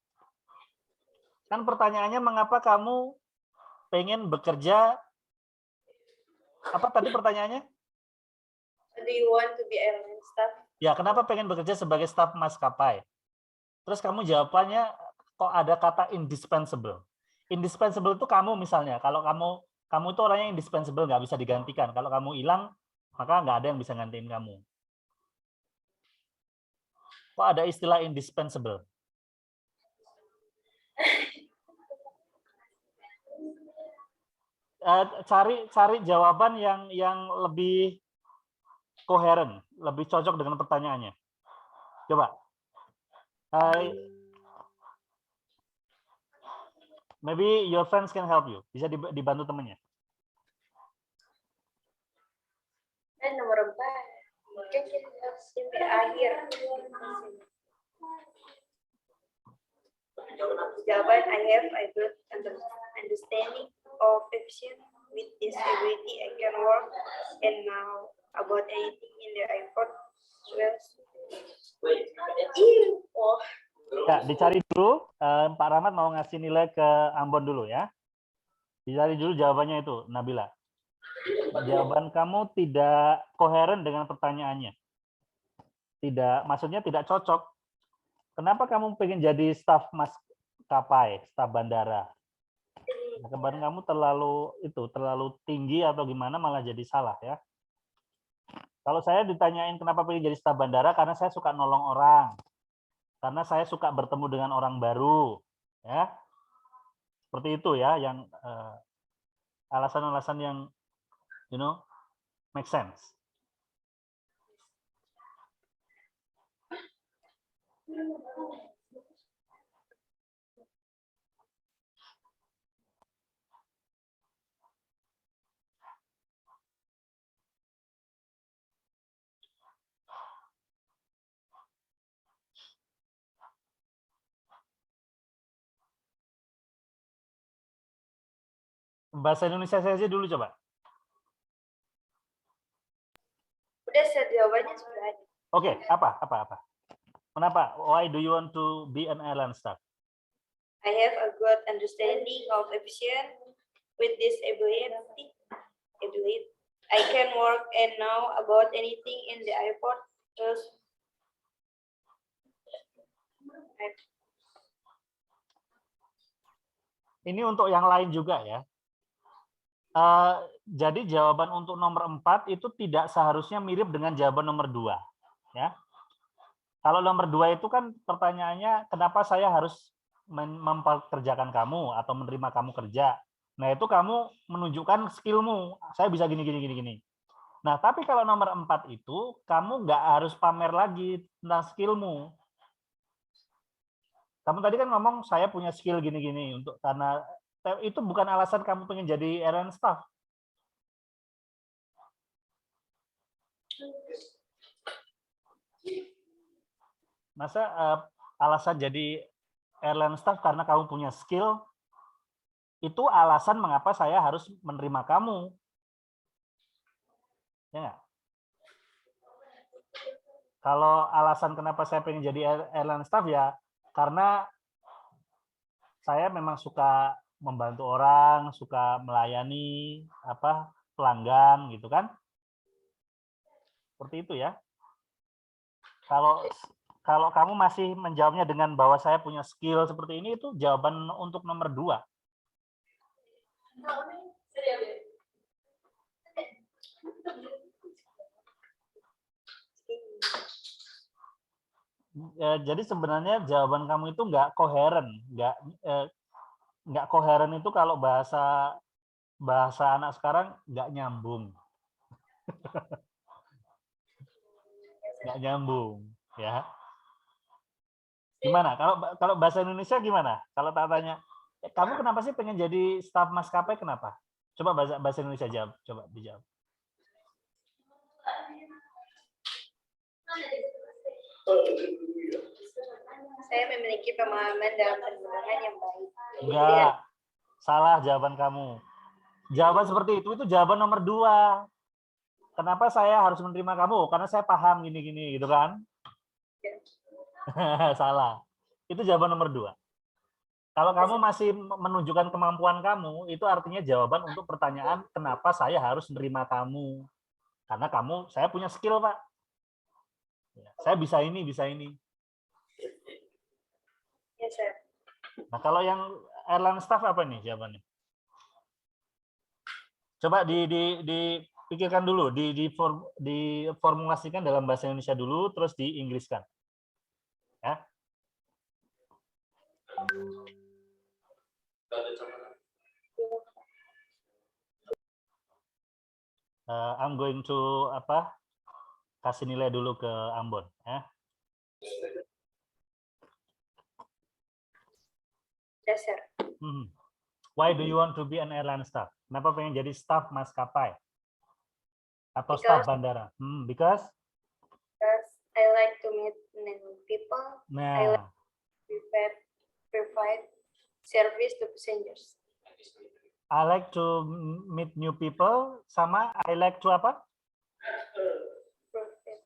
B: Kan pertanyaannya mengapa kamu pengen bekerja, apa tadi pertanyaannya?
C: Do you want to be airline staff?
B: Ya, kenapa pengen bekerja sebagai staf maskapai? Terus kamu jawabannya kok ada kata indispensable. Indispensable itu kamu misalnya, kalau kamu itu orangnya indispensable, nggak bisa digantikan. Kalau kamu hilang, maka nggak ada yang bisa gantiin kamu. Kok ada istilah indispensable? cari jawaban yang lebih koheren, lebih cocok dengan pertanyaannya. Coba. Maybe your friends can help you. Bisa dibantu temannya.
C: Nomor 4. Mungkin kita harus sampai akhir. Jawaban I have a good understanding of efficient with disability. I can work and now about anything in the airport. Well, oh.
B: Ya, dicari dulu. Pak Rahmat mau ngasih nilai ke Ambon dulu ya. Dicari dulu jawabannya itu, Nabila. Jawaban kamu tidak koheren dengan pertanyaannya. Tidak, maksudnya tidak cocok. Kenapa kamu pengen jadi staf maskapai, staf bandara? Kemarin kamu terlalu tinggi atau gimana malah jadi salah ya. Kalau saya ditanyain kenapa pengen jadi staf bandara, karena saya suka nolong orang. Karena saya suka bertemu dengan orang baru, ya. Seperti itu ya, yang alasan-alasan yang, make sense. Bahasa Indonesia saya aja dulu coba.
C: Udah jawabannya sudah ada.
B: Oke, apa? Kenapa? Why do you want to be an airline staff?
C: I have a good understanding of efficient with disability. I can work and know about anything in the airport. Terus,
B: ini untuk yang lain juga ya. Jadi jawaban untuk nomor 4 itu tidak seharusnya mirip dengan jawaban nomor 2. Ya. Kalau nomor 2 itu kan pertanyaannya, kenapa saya harus mempekerjakan kamu atau menerima kamu kerja? Nah, itu kamu menunjukkan skillmu. Saya bisa gini. Nah, tapi kalau nomor 4 itu, kamu nggak harus pamer lagi tentang skillmu. Kamu tadi kan ngomong, saya punya skill gini, karena itu bukan alasan kamu pengen jadi airline staff. Masa alasan jadi airline staff karena kamu punya skill, itu alasan mengapa saya harus menerima kamu. Ya nggak? Kalau alasan kenapa saya pengen jadi airline staff ya karena saya memang suka membantu orang, suka melayani pelanggan gitu kan. Seperti itu ya. Kalau kamu masih menjawabnya dengan bahwa saya punya skill seperti ini, itu jawaban untuk nomor 2. Jadi sebenarnya jawaban kamu itu nggak koheren, nggak koheren itu kalau bahasa anak sekarang nggak nyambung, nggak nyambung, ya. Gimana? Kalau bahasa Indonesia gimana? Kalau tak tanya, kamu kenapa sih pengen jadi staf maskapai? Kenapa? Coba bahasa Indonesia jawab, coba dijawab.
C: saya memiliki pemahaman dalam penerbangan yang baik.
B: Enggak, salah jawaban kamu. Jawaban seperti itu jawaban nomor 2. Kenapa saya harus menerima kamu? Karena saya paham gini-gini, gitu kan? Salah. Itu jawaban nomor 2. Kalau kamu masih menunjukkan kemampuan kamu, itu artinya jawaban untuk pertanyaan kenapa saya harus menerima kamu. Karena saya punya skill, Pak. Saya bisa ini.
C: Ya, sir.
B: Nah, kalau yang airline staff apa nih jawabannya? Coba dipikirkan dulu, diformulasikan dalam bahasa Indonesia dulu, terus diinggriskan. Ya. I'm going to kasih nilai dulu ke Ambon ya.
C: Dasar.
B: Why do you want to be an airline staff? Kenapa pengen jadi staff maskapai atau
C: Because-
B: staff bandara? Because
C: I like to meet new people. I
B: nah,
C: provide service to passengers.
B: I like to meet new people sama I like to apa?
C: Provide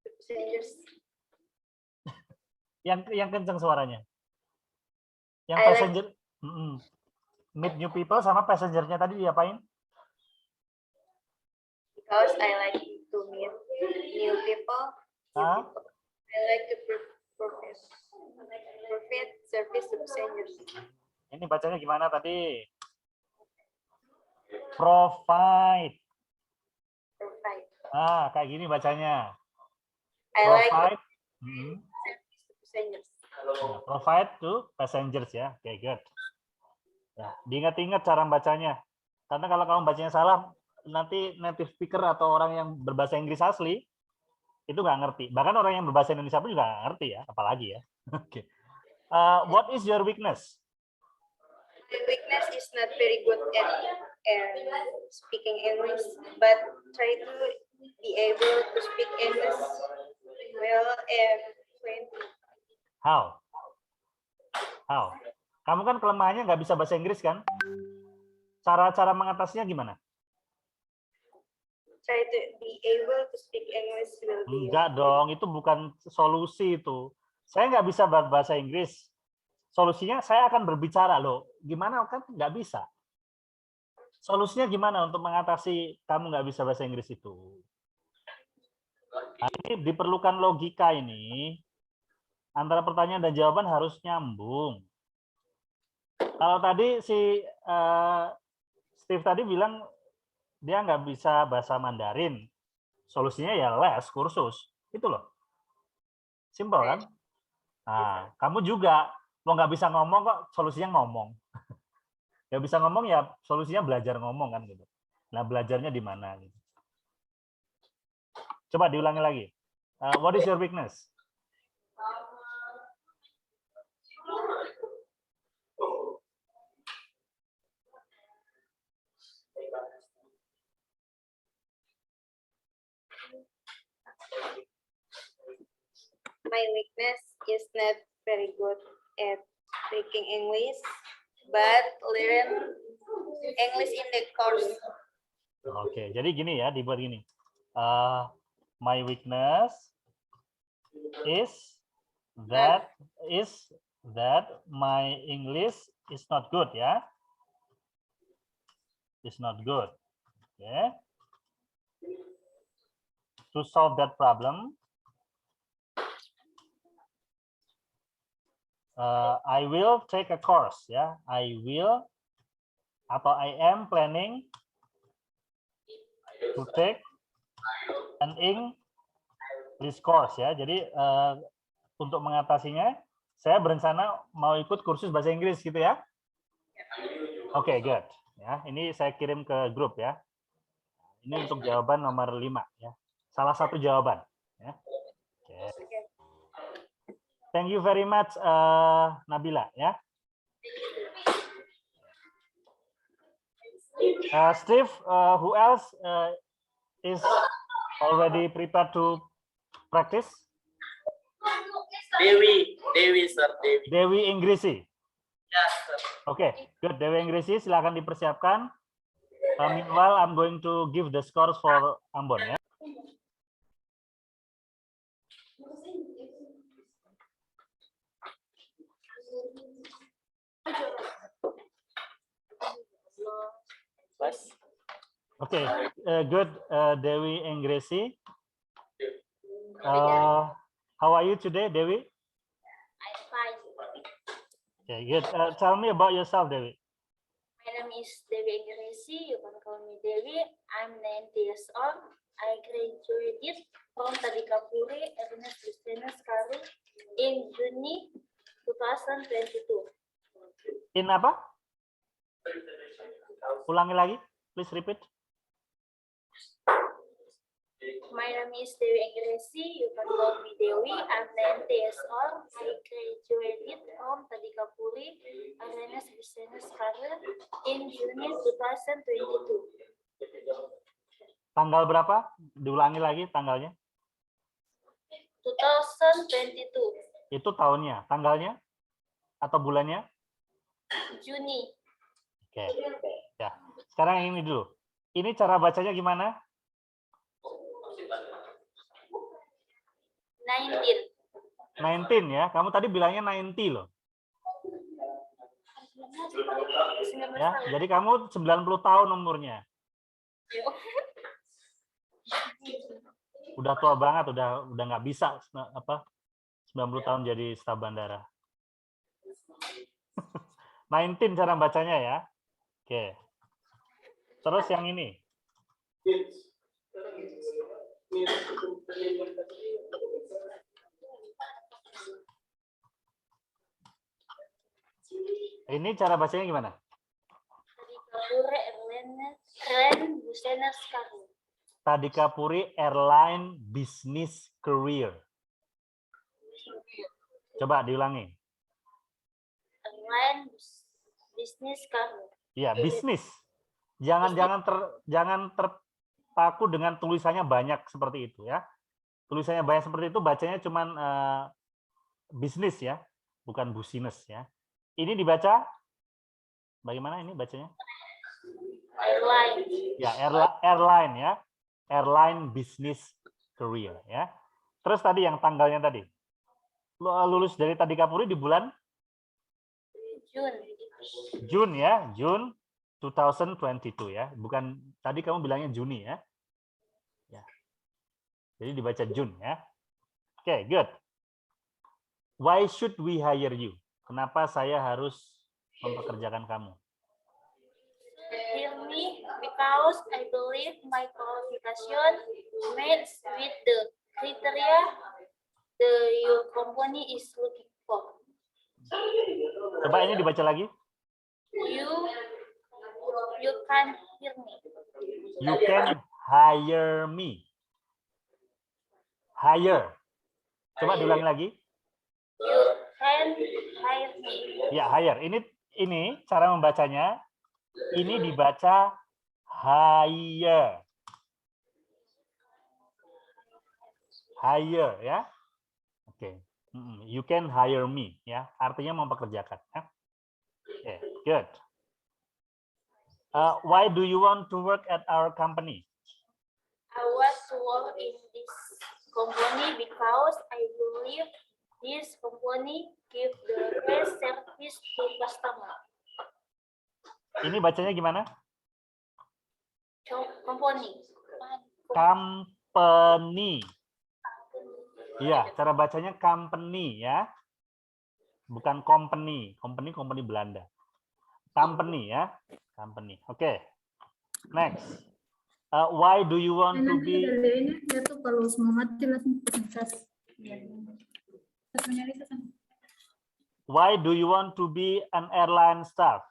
C: to passengers.
B: Yang kenceng suaranya. Yang
C: I like-
B: passenger meet new people sama passengernya tadi diapain?
C: Because I like to meet new people.
B: Hah?
C: I like to provide service to passengers.
B: Ini bacanya gimana tadi? Provide.
C: Provide.
B: Kayak gini bacanya.
C: I like to
B: Provide.
C: service to passengers.
B: Nah, provide to passengers ya. Oke, good. Ya, diingat-ingat cara bacanya. Karena kalau kamu bacanya salah, nanti native speaker atau orang yang berbahasa Inggris asli itu nggak ngerti. Bahkan orang yang berbahasa Indonesia pun juga nggak ngerti ya, apalagi ya. Oke. What is your weakness?
C: My weakness is not very good at speaking English, but try to be able to speak English well and fluently.
B: How? Kamu kan kelemahannya nggak bisa bahasa Inggris kan? Cara mengatasinya gimana?
C: Try to be able to speak English will be.
B: Enggak dong, itu bukan solusi itu. Saya nggak bisa bahasa Inggris. Solusinya saya akan berbicara loh. Gimana kan nggak bisa. Solusinya gimana untuk mengatasi kamu nggak bisa bahasa Inggris itu? Nah, ini diperlukan logika ini. Antara pertanyaan dan jawaban harus nyambung. Kalau tadi si Steve tadi bilang dia nggak bisa bahasa Mandarin. Solusinya ya les, kursus. Itu loh. Simpel kan? Nah, kamu juga mau nggak bisa ngomong kok, solusinya ngomong. Nggak bisa ngomong ya solusinya belajar ngomong kan gitu. Nah, belajarnya di mana? Gitu. Coba diulangi lagi. What is your weakness?
C: My weakness is not very good at speaking English, but learn English in the course.
B: Oke, jadi gini ya, dibuat gini. My weakness is that my English is not good ya. Is not good. Okay. To solve that problem, I will take a course ya. I am planning to take an English course ya. Jadi untuk mengatasinya, saya berencana mau ikut kursus bahasa Inggris gitu ya. Oke, good. Ya, ini saya kirim ke grup ya. Ini untuk jawaban nomor 5 ya. Salah satu jawaban. Ya. Okay. Thank you very much, Nabila ya. Steve, who else is already prepared to practice?
A: Dewi, sir, Dewi.
B: Dewi Ingrisi.
A: Yes, sir.
B: Oke, good. Dewi Ingrisi, silakan dipersiapkan. Meanwhile, I'm going to give the scores for Ambon ya. Oke, good. Dewi Ingrisi. How are you today, Dewi?
C: I'm fine.
B: Okay, good. Tell me about yourself, Dewi.
C: My name is Dewi Ingresi. You can call me Dewi. I'm 90 years old. I graduated from Tadikapuri Ernest Justinus Karu in Juni 2022.
B: In apa? Ulangi lagi, please repeat.
C: My name is Dewi Engresi. You can call me Dewi. I'm 19 years old. I graduated from Tadika Puri Arenas Business Career in Juni 2022.
B: Tanggal berapa? Diulangi lagi tanggalnya.
C: 2022,
B: Itu tahunnya, tanggalnya atau bulannya?
C: Juni.
B: Oke. Ya. Sekarang yang ini dulu. Ini cara bacanya gimana?
C: 19.
B: 19 ya. Kamu tadi bilangnya 90 loh.
C: 19
B: Ya,
C: tahun.
B: jadi kamu 90 tahun umurnya. Udah tua banget, udah nggak bisa 90 tahun jadi staf bandara. 19 cara bacanya ya. Oke. Terus yang ini. Ini cara bacanya gimana?
C: Tadika Puri Airlines Business Career.
B: Tadika Puri Airline Business Career. Coba diulangi.
C: Airlines Business Career.
B: Iya, bisnis. Jangan terpaku dengan tulisannya banyak seperti itu ya. Tulisannya banyak seperti itu, bacanya cuman bisnis ya, bukan business ya. Ini dibaca bagaimana ini bacanya?
C: Airline.
B: Ya, airline ya. Airline Business Career ya. Terus tadi yang tanggalnya tadi. Lulus dari Tadika Puri di bulan June ya, June 2022 ya. Bukan tadi kamu bilangnya Juni ya. Ya. Jadi dibaca June ya. Oke, good. Why should we hire you? Kenapa saya harus mempekerjakan kamu?
C: Hire me because I believe my qualification match with the criteria your company is looking for.
B: Coba ini dibaca lagi.
C: You can hear me.
B: You can hire me. Hire. Coba diulangi lagi.
C: You can hire me.
B: Ya, hire. Ini cara membacanya. Ini dibaca hire. Hire ya. Oke. You can hire me ya. Artinya mempekerjakan ya. Oke, good. Why do you want to work at our company?
C: I want to work in this company because I believe this company give the best service to customer.
B: Ini bacanya gimana?
C: Company.
B: Company. Iya, cara bacanya company ya. Bukan company. Company Belanda. Company ya. Company. Oke. Next. Why do you want to be Why do you want to be an airline staff?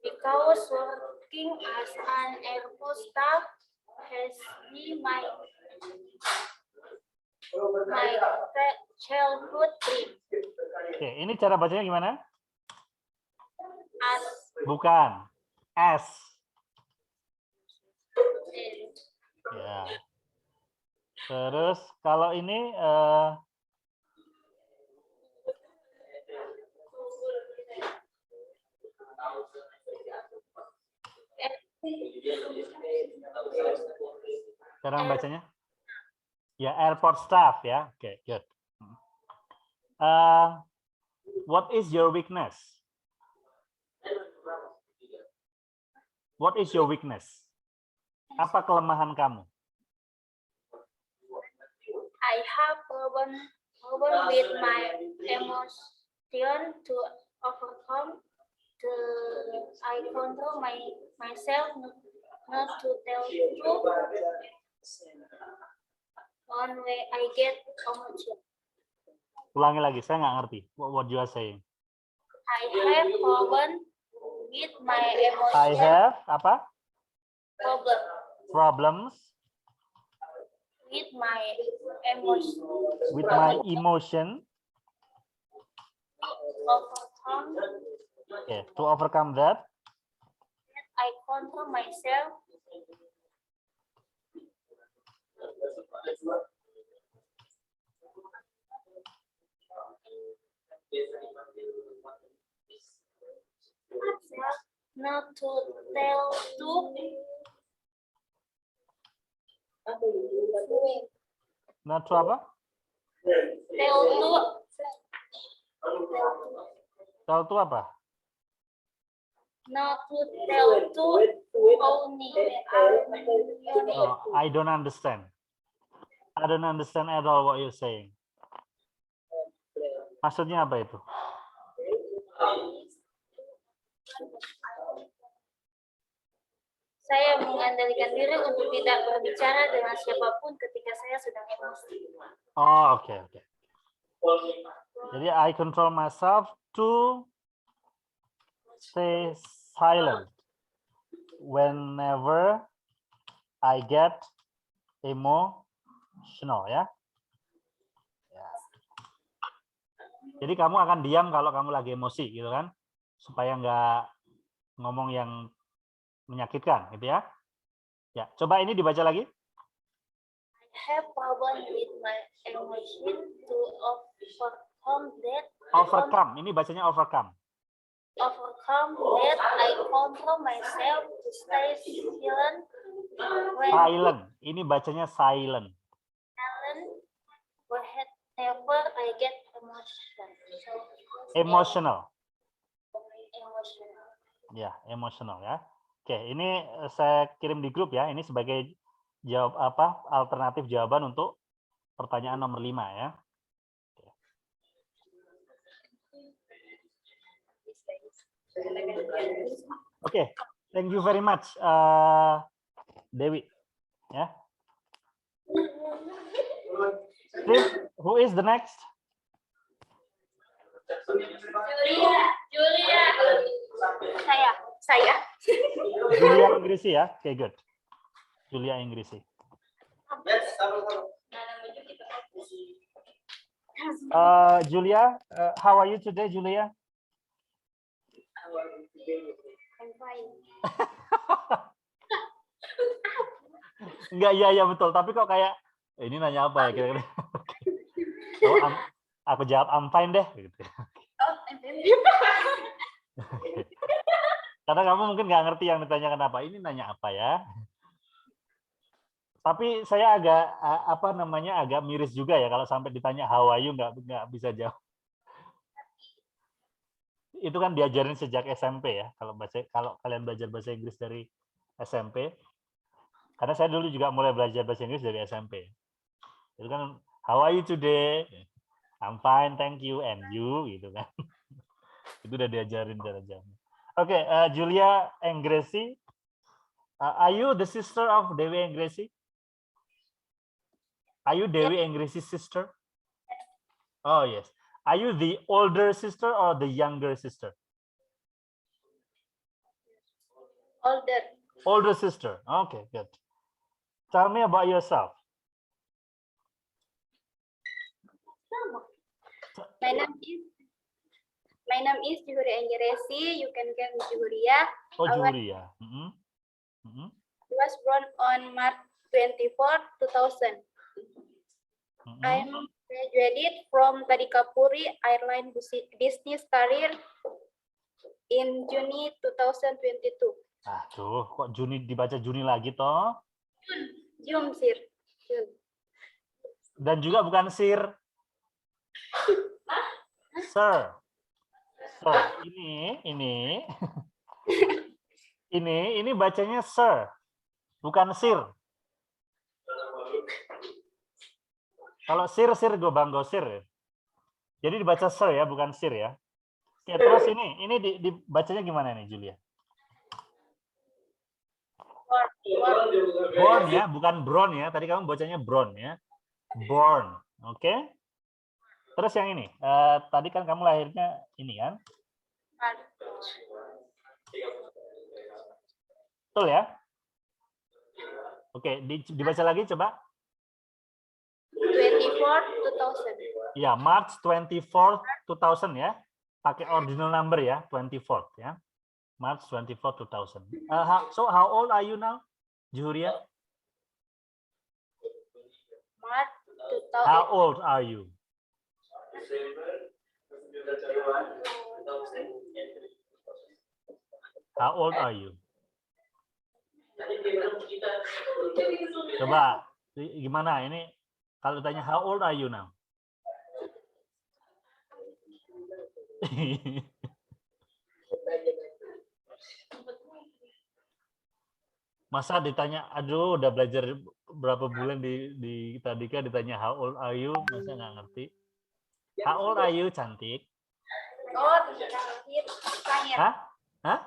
C: Because working as an airport staff has been my childhood dream.
B: Oke, ini cara bacanya gimana?
C: As
B: Bukan. S. Ya. Terus kalau ini cara bacanya? Ya, airport staff ya. Oke, good. What is your weakness? What is your weakness? Apa kelemahan kamu?
C: I have problem with my emotion to overcome I control myself not to tell truth on when I get emotion.
B: Ulangi lagi, saya nggak ngerti. What you are saying?
C: I have problem
D: with my
B: I
D: emotion
B: have apa?
D: problem.
B: Problems
D: With my emotion
B: with my emotion.
D: overcome,
B: Okay, to overcome that,
D: I control myself. Not to tell to
B: not to apa?
D: tell to
B: Tell to apa?
D: not to tell to only.
B: Oh, I don't understand. I don't understand at all what you're saying. Maksudnya apa itu?
D: Saya mengendalikan diri untuk tidak berbicara dengan siapapun ketika saya sedang emosi.
B: Oh, oke, oke. Jadi I control myself to stay silent whenever I get emotional, ya. Ya. Jadi kamu akan diam kalau kamu lagi emosi, gitu kan? Supaya nggak ngomong yang menyakitkan, gitu ya. Ya, coba ini dibaca lagi.
D: I have problem with my emotion to overcome that.
B: Overcome, ini bacanya overcome.
D: Overcome that, I control myself to stay silent
B: Silent, ini bacanya silent.
D: whenever I get emotional.
B: Emotional.
D: Emotional.
B: Ya, emotional ya. Oke, ini saya kirim di grup ya. Ini sebagai jawab apa? Alternatif jawaban untuk pertanyaan nomor 5 ya. Oke, thank you very much, Dewi. Ya. Steve, who is the next?
D: Julia. Saya.
B: Julia Ingrisi ya. Oke, good. Julia Ingrisi. Julia, how are you today, Julia?
C: I'm fine.
B: Enggak, iya betul. Tapi kok kayak ini nanya apa ya kira-kira? Oh, aku jawab I'm fine deh. Gitu.
C: Oh, I'm fine.
B: Karena kamu mungkin nggak ngerti yang ditanyakan apa. Ini nanya apa ya? Tapi saya agak agak miris juga ya kalau sampai ditanya how are you nggak bisa jawab. Itu kan diajarin sejak SMP ya. Kalau kalian belajar bahasa Inggris dari SMP, karena saya dulu juga mulai belajar bahasa Inggris dari SMP. Itu kan how are you today? I'm fine, thank you, and you gitu kan. Itu udah diajarin dari jam. Oke, Julia Ingresi, are you the sister of Dewi Ingresi? Are you Dewi Ingresi's sister? Oh yes. Are you the older sister or the younger sister?
C: Older.
B: Older sister. Okay, good. Tell me about yourself.
C: My name is Juhuria Ingresi. You can call me Juhuria.
B: Oh,
C: I was-
B: Julia.
C: I was born on March 24, 2000. I'm graduated from Tadikapuri Airline Business Career in Juni 2022.
B: Aduh, kok Juni dibaca Juni lagi toh?
C: June, sir. June.
B: Dan juga bukan sir. Sir. Sir. Ini bacanya sir. Bukan sir. Kalau sir gue banggo sir. Jadi dibaca sir ya, bukan sir ya. Oke, terus ini dibacanya gimana nih, Julia? Born ya, bukan brown ya. Tadi kamu bacanya brown ya. Born, oke? Terus yang ini, tadi kan kamu lahirnya ini kan? Betul ya? Oke, dibaca lagi coba.
C: 24, 2000.
B: Ya, March 24, 2000 ya. Pakai ordinal number ya, 24 ya. March 24, 2000. So how old are you now, Juhuria?
C: March
B: How old are you? How old are you? Coba gimana ini kalau tanya how old are you now? Masa ditanya, aduh udah belajar berapa bulan di Tadika ditanya how old are you, masa nggak ngerti? How old are you, cantik?
C: Oh, tanya.
B: Hah? Hah?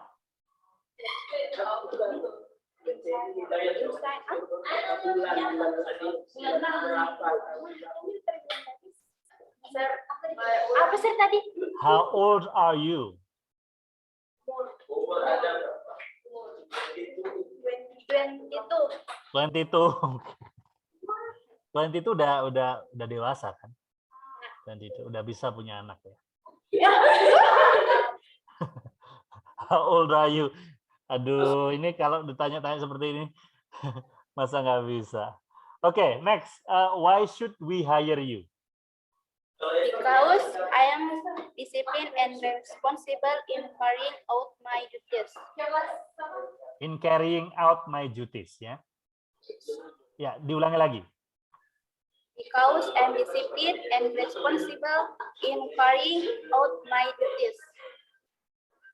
C: Sir, apa sir tadi?
B: How old are you? 22. 22 udah dewasa kan? 22 udah bisa punya anak ya. How old are you? Aduh, ini kalau ditanya-tanya seperti ini, masa nggak bisa. Oke, next. Why should we hire you?
C: Because I am disciplined and responsible in carrying out my duties.
B: In carrying out my duties, ya. Ya, diulangi lagi.
C: Because I am disciplined and responsible in carrying out my duties.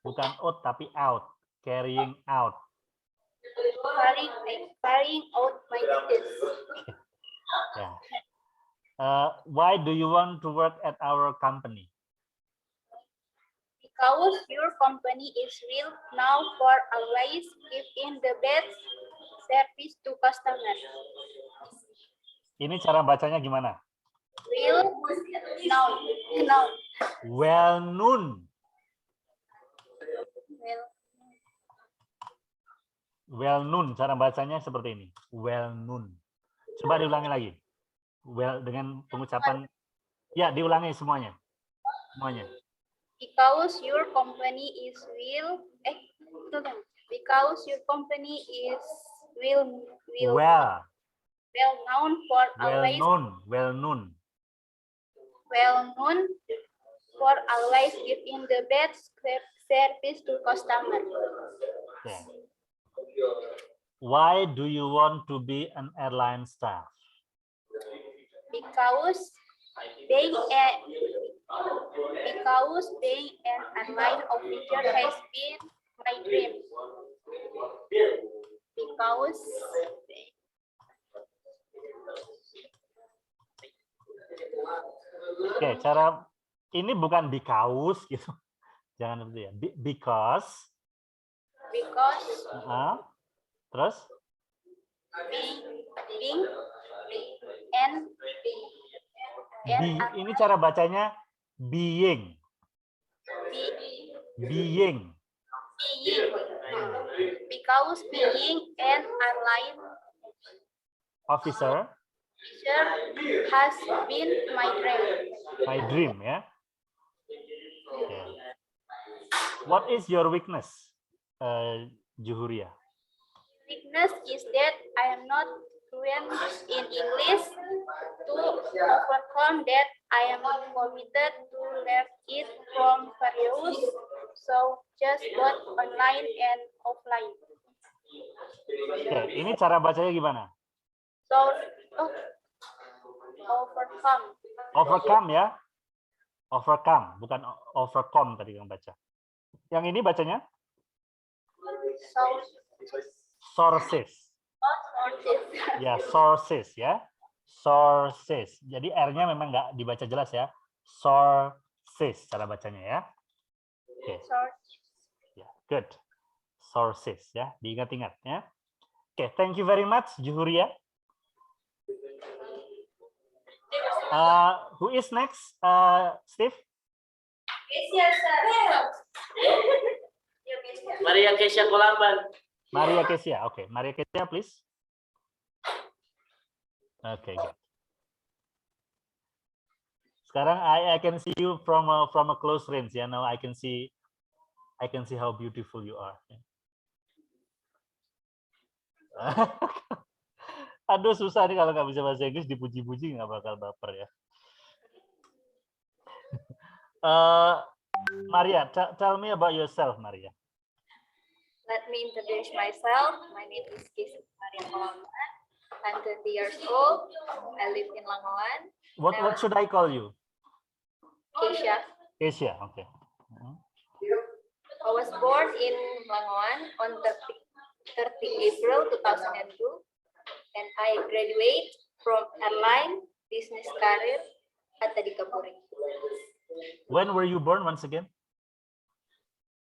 B: Bukan out, tapi out. Carrying out.
C: Carrying out my duties.
B: Ya. Why do you want to work at our company?
C: Because your company is real now for always giving the best service to customers.
B: Ini cara bacanya gimana?
C: Real now.
B: Well known. Well known, cara bacanya seperti ini. Well known. Coba diulangi lagi. Well dengan pengucapan, ya diulangi semuanya. Semuanya.
C: Because your company is because your company is well known for always
B: well known
C: for always giving the best service to customers.
B: Yeah. Why do you want to be an airline staff?
C: Because being an airline officer has been my dream. Because
B: Oke, cara ini bukan because gitu. Jangan seperti ya. Because. Terus?
C: Being and
B: Ini cara bacanya being.
C: Because being an airline
B: Officer
C: has been my dream.
B: My dream, ya. Okay. What is your weakness, Juhuria?
C: Weakness is that I am not fluent in English. To overcome that, I am committed to learn it from various sources, both online and offline.
B: Oke, ini cara bacanya gimana? Overcome ya. Overcome, bukan overcome tadi yang baca. Yang ini bacanya? Sources. Ya, sources ya. Sources. Jadi R-nya memang nggak dibaca jelas ya. Sources cara bacanya ya. Oke. Ya, good. Sources ya, diingat-ingat ya. Oke, thank you very much Juhuria. Who is next? Steve?
C: Yes, sir.
A: Maria Kesia Kolamban.
B: Maria Kesia. Okay, Maria Kesia, please. Okay, good. Sekarang I can see you from a close range. Yeah, now I can see how beautiful you are. Aduh, susah nih kalau nggak bisa bahasa Inggris, dipuji-puji nggak bakal baper ya. Maria, tell me about yourself, Maria.
C: Let me introduce myself. My name is Kesia Maria Kolamban. I'm 20 years old. I live in Langoan.
B: What should I call you?
C: Kesia.
B: Kesia, okay.
C: I was born in Langoan on 30 April 2002, and I graduate from airline business career at Tadikapuri.
B: When were you born once again?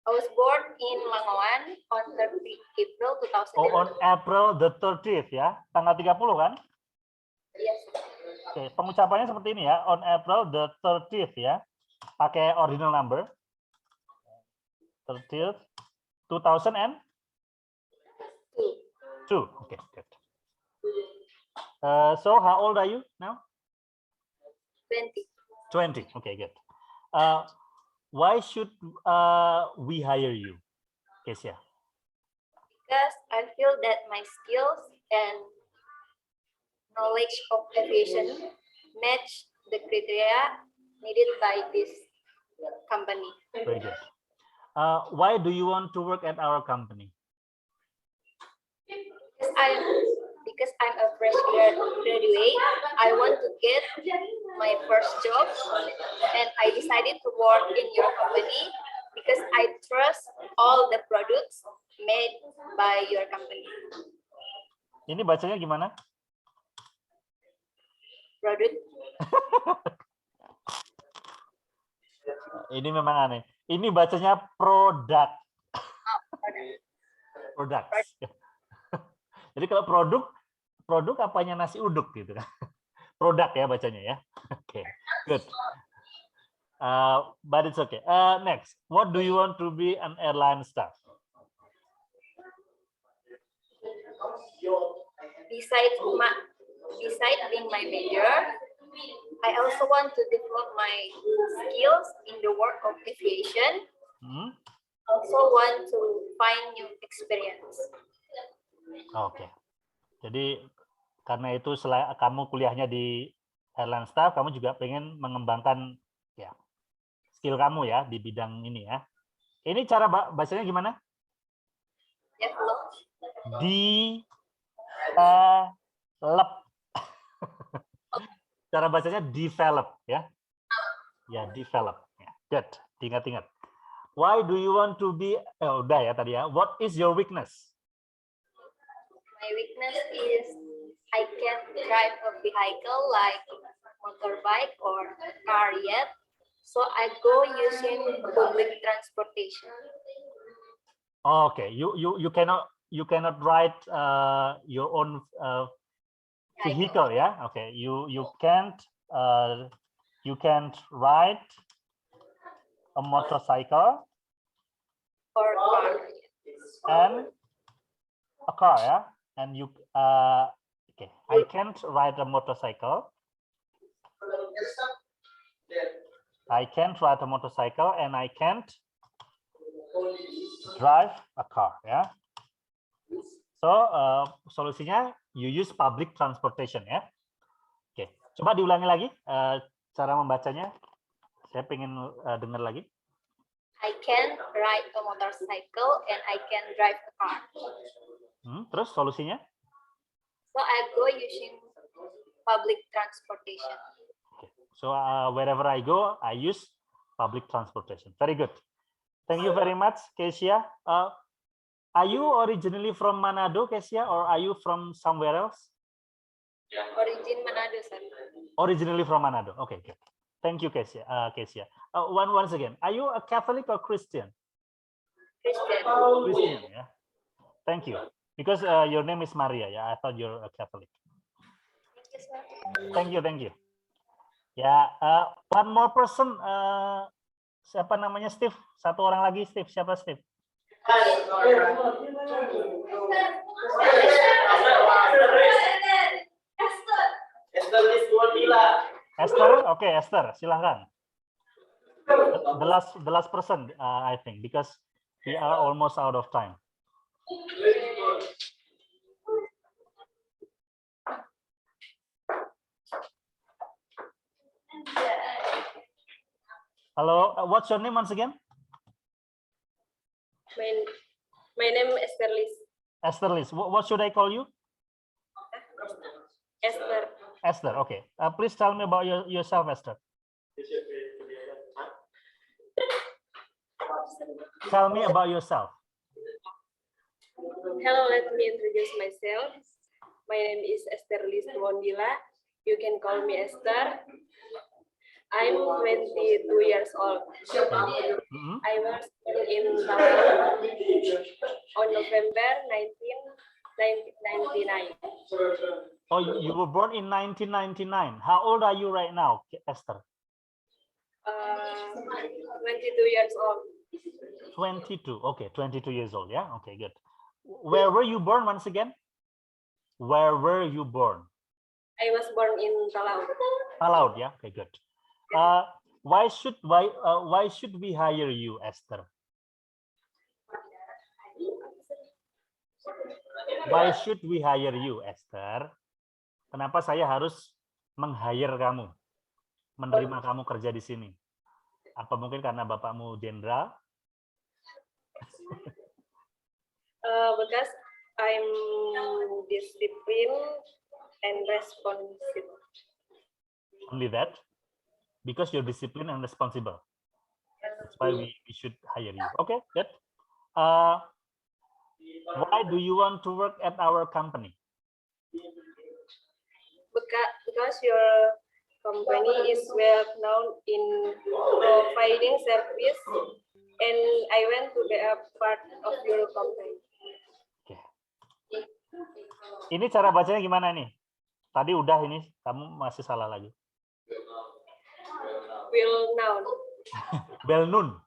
C: I was born in Langoan on 30 April 2002.
B: Oh, on April the 30th ya, tanggal 30 kan?
C: Yes.
B: Oke, pengucapannya seperti ini ya, on April the 30th ya, pakai ordinal number. 30th 2002. Okay, good. So how old are you now?
C: 20.
B: 20. Okay, good. Why should we hire you, Kesia?
C: Because I feel that my skills and knowledge of aviation match the criteria needed by this company.
B: Very good. Why do you want to work at our company?
C: Because I'm a fresh graduate, I want to get my first job, and I decided to work in your company because I trust all the products made by your company.
B: Ini bacanya gimana?
C: Product.
B: Ini memang aneh. Ini bacanya produk. Produk. Jadi kalau produk apanya nasi uduk gitu kan. Produk ya bacanya ya. Oke, good. But it's okay. Next, what do you want to be an airline staff?
C: Besides being my major, I also want to develop my skills in the work of aviation. Also want to find new experience.
B: Oke. Jadi karena itu selain kamu kuliahnya di airline staff, kamu juga pengen mengembangkan ya skill kamu ya di bidang ini ya. Ini cara bacanya gimana?
C: Develop.
B: Develop. Cara bacanya develop ya. Ya, develop. Ya, good. Ingat-ingat. Why do you want to be udah ya tadi ya. What is your weakness?
C: My weakness is I can't drive a vehicle like motorbike or car yet, so I go using public transportation.
B: Okay, you cannot ride your own vehicle, yeah? Okay, you can't ride a motorcycle
C: Or car.
B: and a car, yeah? And you okay, I can't ride a motorcycle. I can't ride a motorcycle and I can't drive a car, ya. So solusinya you use public transportation ya. Oke, coba diulangi lagi cara membacanya. Saya pengen dengar lagi.
C: I can ride a motorcycle and I can drive a car.
B: Terus solusinya?
C: So I go using public transportation.
B: Okay. So wherever I go, I use public transportation. Very good. Thank you very much, Kesia. Are you originally from Manado, Kesia, or are you from somewhere else?
C: Origin Manado, sir.
B: Originally from Manado. Okay, good. Thank you, Kesia. Once again, are you a Catholic or Christian?
C: Christian.
B: Christian, yeah. Thank you. Because your name is Maria, yeah. I thought you're a Catholic.
C: Thank you, sir.
B: Thank you. Ya, one more person. Siapa namanya Steve? Satu orang lagi, Steve. Siapa Steve?
A: Esther Liz Wondila.
B: Esther, oke Esther, silahkan. The last person, I think, because we are almost out of time. Hello, what's your name once again?
C: My name is Esther Liz.
B: Esther Liz. What should I call you?
C: Esther.
B: Esther, okay. Please tell me about yourself, Esther. Tell me about yourself.
C: Hello, let me introduce myself. My name is Esther Liz Wondila. You can call me Esther. I'm 22 years old.
B: Mhm.
C: I was born in Bangkok on November 1999.
B: Oh, you were born in 1999. How old are you right now, Esther?
C: 22 years old.
B: 22. Okay, 22 years old. Yeah. Okay, good. Where were you born once again? Where were you born?
C: I was born in Talaut.
B: Talaut. Yeah. Okay, good. Why should we hire you, Esther? Why should we hire you, Esther? Kenapa saya harus meng-hire kamu, menerima kamu kerja di sini? Apa mungkin karena bapakmu jenderal?
C: Because I'm disciplined and responsible.
B: Only that? Because you're disciplined and responsible. That's why we should hire you. Okay, good. Why do you want to work at our company?
C: Because your company is well known in providing service, and I want to be a part of your company.
B: Oke. Ini cara bacanya gimana nih? Tadi udah ini, kamu masih salah lagi.
C: Well known.
B: Well known.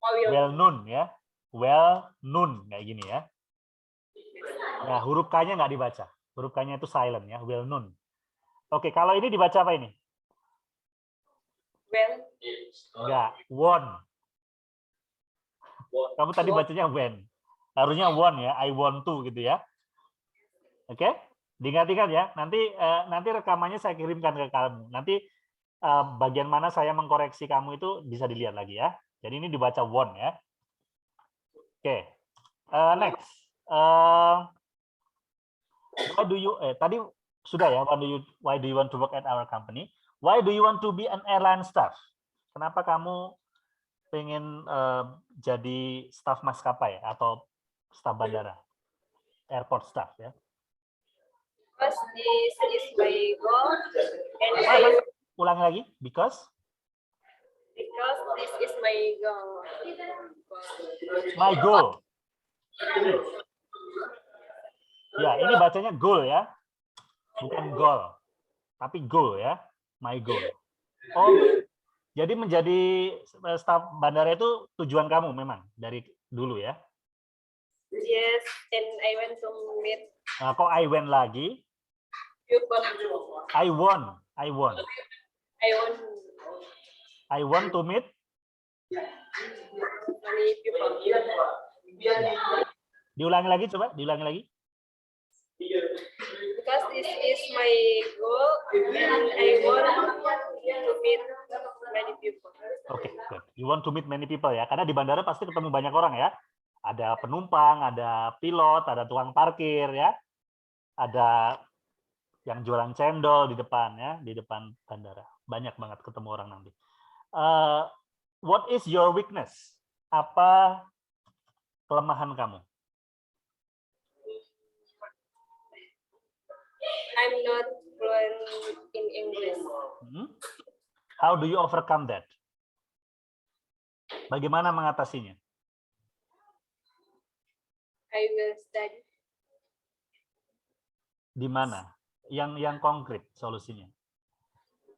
C: Oh,
B: Well known ya. Well known kayak gini ya. Nah, huruf K-nya nggak dibaca. Huruf K-nya itu silent ya, well known. Oke, kalau ini dibaca apa ini?
C: Well.
B: Enggak, won. Kamu tadi bacanya when. Harusnya won ya, I want to gitu ya. Oke? Diingat-ingat ya. Nanti rekamannya saya kirimkan ke kamu. Nanti bagian mana saya mengkoreksi kamu itu bisa dilihat lagi ya. Jadi ini dibaca won ya. Oke. Next. Why do you tadi sudah ya, why do you want to work at our company? Why do you want to be an airline staff? Kenapa kamu pengen jadi staf maskapai atau staf bandara? Airport staff ya.
C: Because this is my goal, and
B: Ulangi lagi, because
C: this is my goal.
B: My goal. Ya, ini bacanya goal ya. Bukan goal. Tapi goal ya. My goal. Oh, jadi menjadi staf bandara itu tujuan kamu memang dari dulu ya?
C: Yes, and I want to meet
B: Nah, kok I went lagi?
C: people.
B: I want.
C: I want
B: I want to meet.
C: many people.
B: Ya. Diulangi lagi, coba. Diulangi lagi.
C: Because this is my goal, and I want to meet many people.
B: Oke, good. You want to meet many people ya. Karena di bandara pasti ketemu banyak orang ya. Ada penumpang, ada pilot, ada tukang parkir ya. Ada yang jualan cendol di depan ya, di depan bandara. Banyak banget ketemu orang nanti. What is your weakness? Apa kelemahan kamu?
C: I'm not fluent in English.
B: How do you overcome that? Bagaimana mengatasinya?
C: I will study.
B: Di mana? Yang konkret solusinya.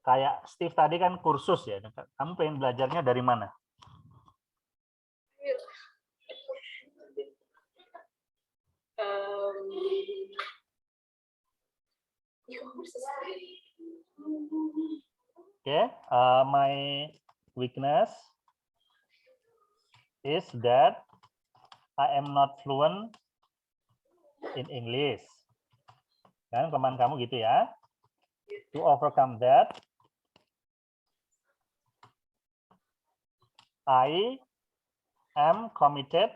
B: Kayak Steve tadi kan kursus ya. Kamu pengen belajarnya dari mana? Okay, my weakness is that I am not fluent in English. Kan kelemahan kamu gitu ya. To overcome that, I am committed.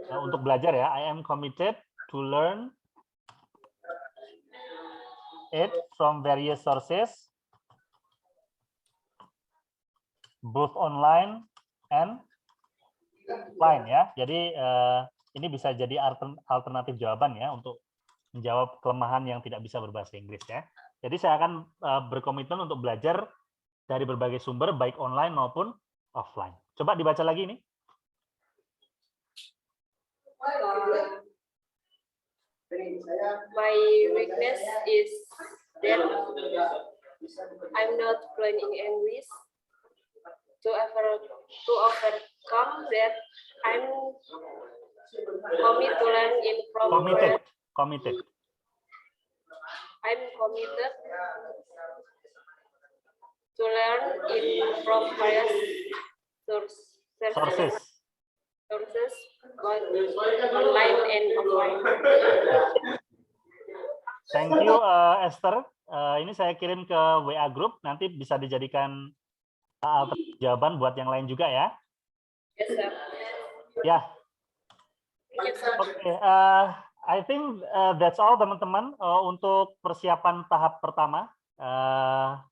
B: Nah, untuk belajar ya, I am committed to learn it from various sources, both online and offline ya. Jadi ini bisa jadi alternatif jawaban ya untuk menjawab kelemahan yang tidak bisa berbahasa Inggris ya. Jadi saya akan berkomitmen untuk belajar dari berbagai sumber baik online maupun offline. Coba dibaca lagi ini.
C: My weakness is that I'm not fluent in English. To overcome that, I'm committed to learn in from
B: Committed.
C: I'm committed to learn it from various
B: Sources.
C: both online and offline.
B: Thank you Esther. Ini saya kirim ke WA group, nanti bisa dijadikan alternatif jawaban buat yang lain juga ya.
C: Yes, sir.
B: Ya.
C: Thank you, sir.
B: Oke, I think that's all teman-teman untuk persiapan tahap pertama.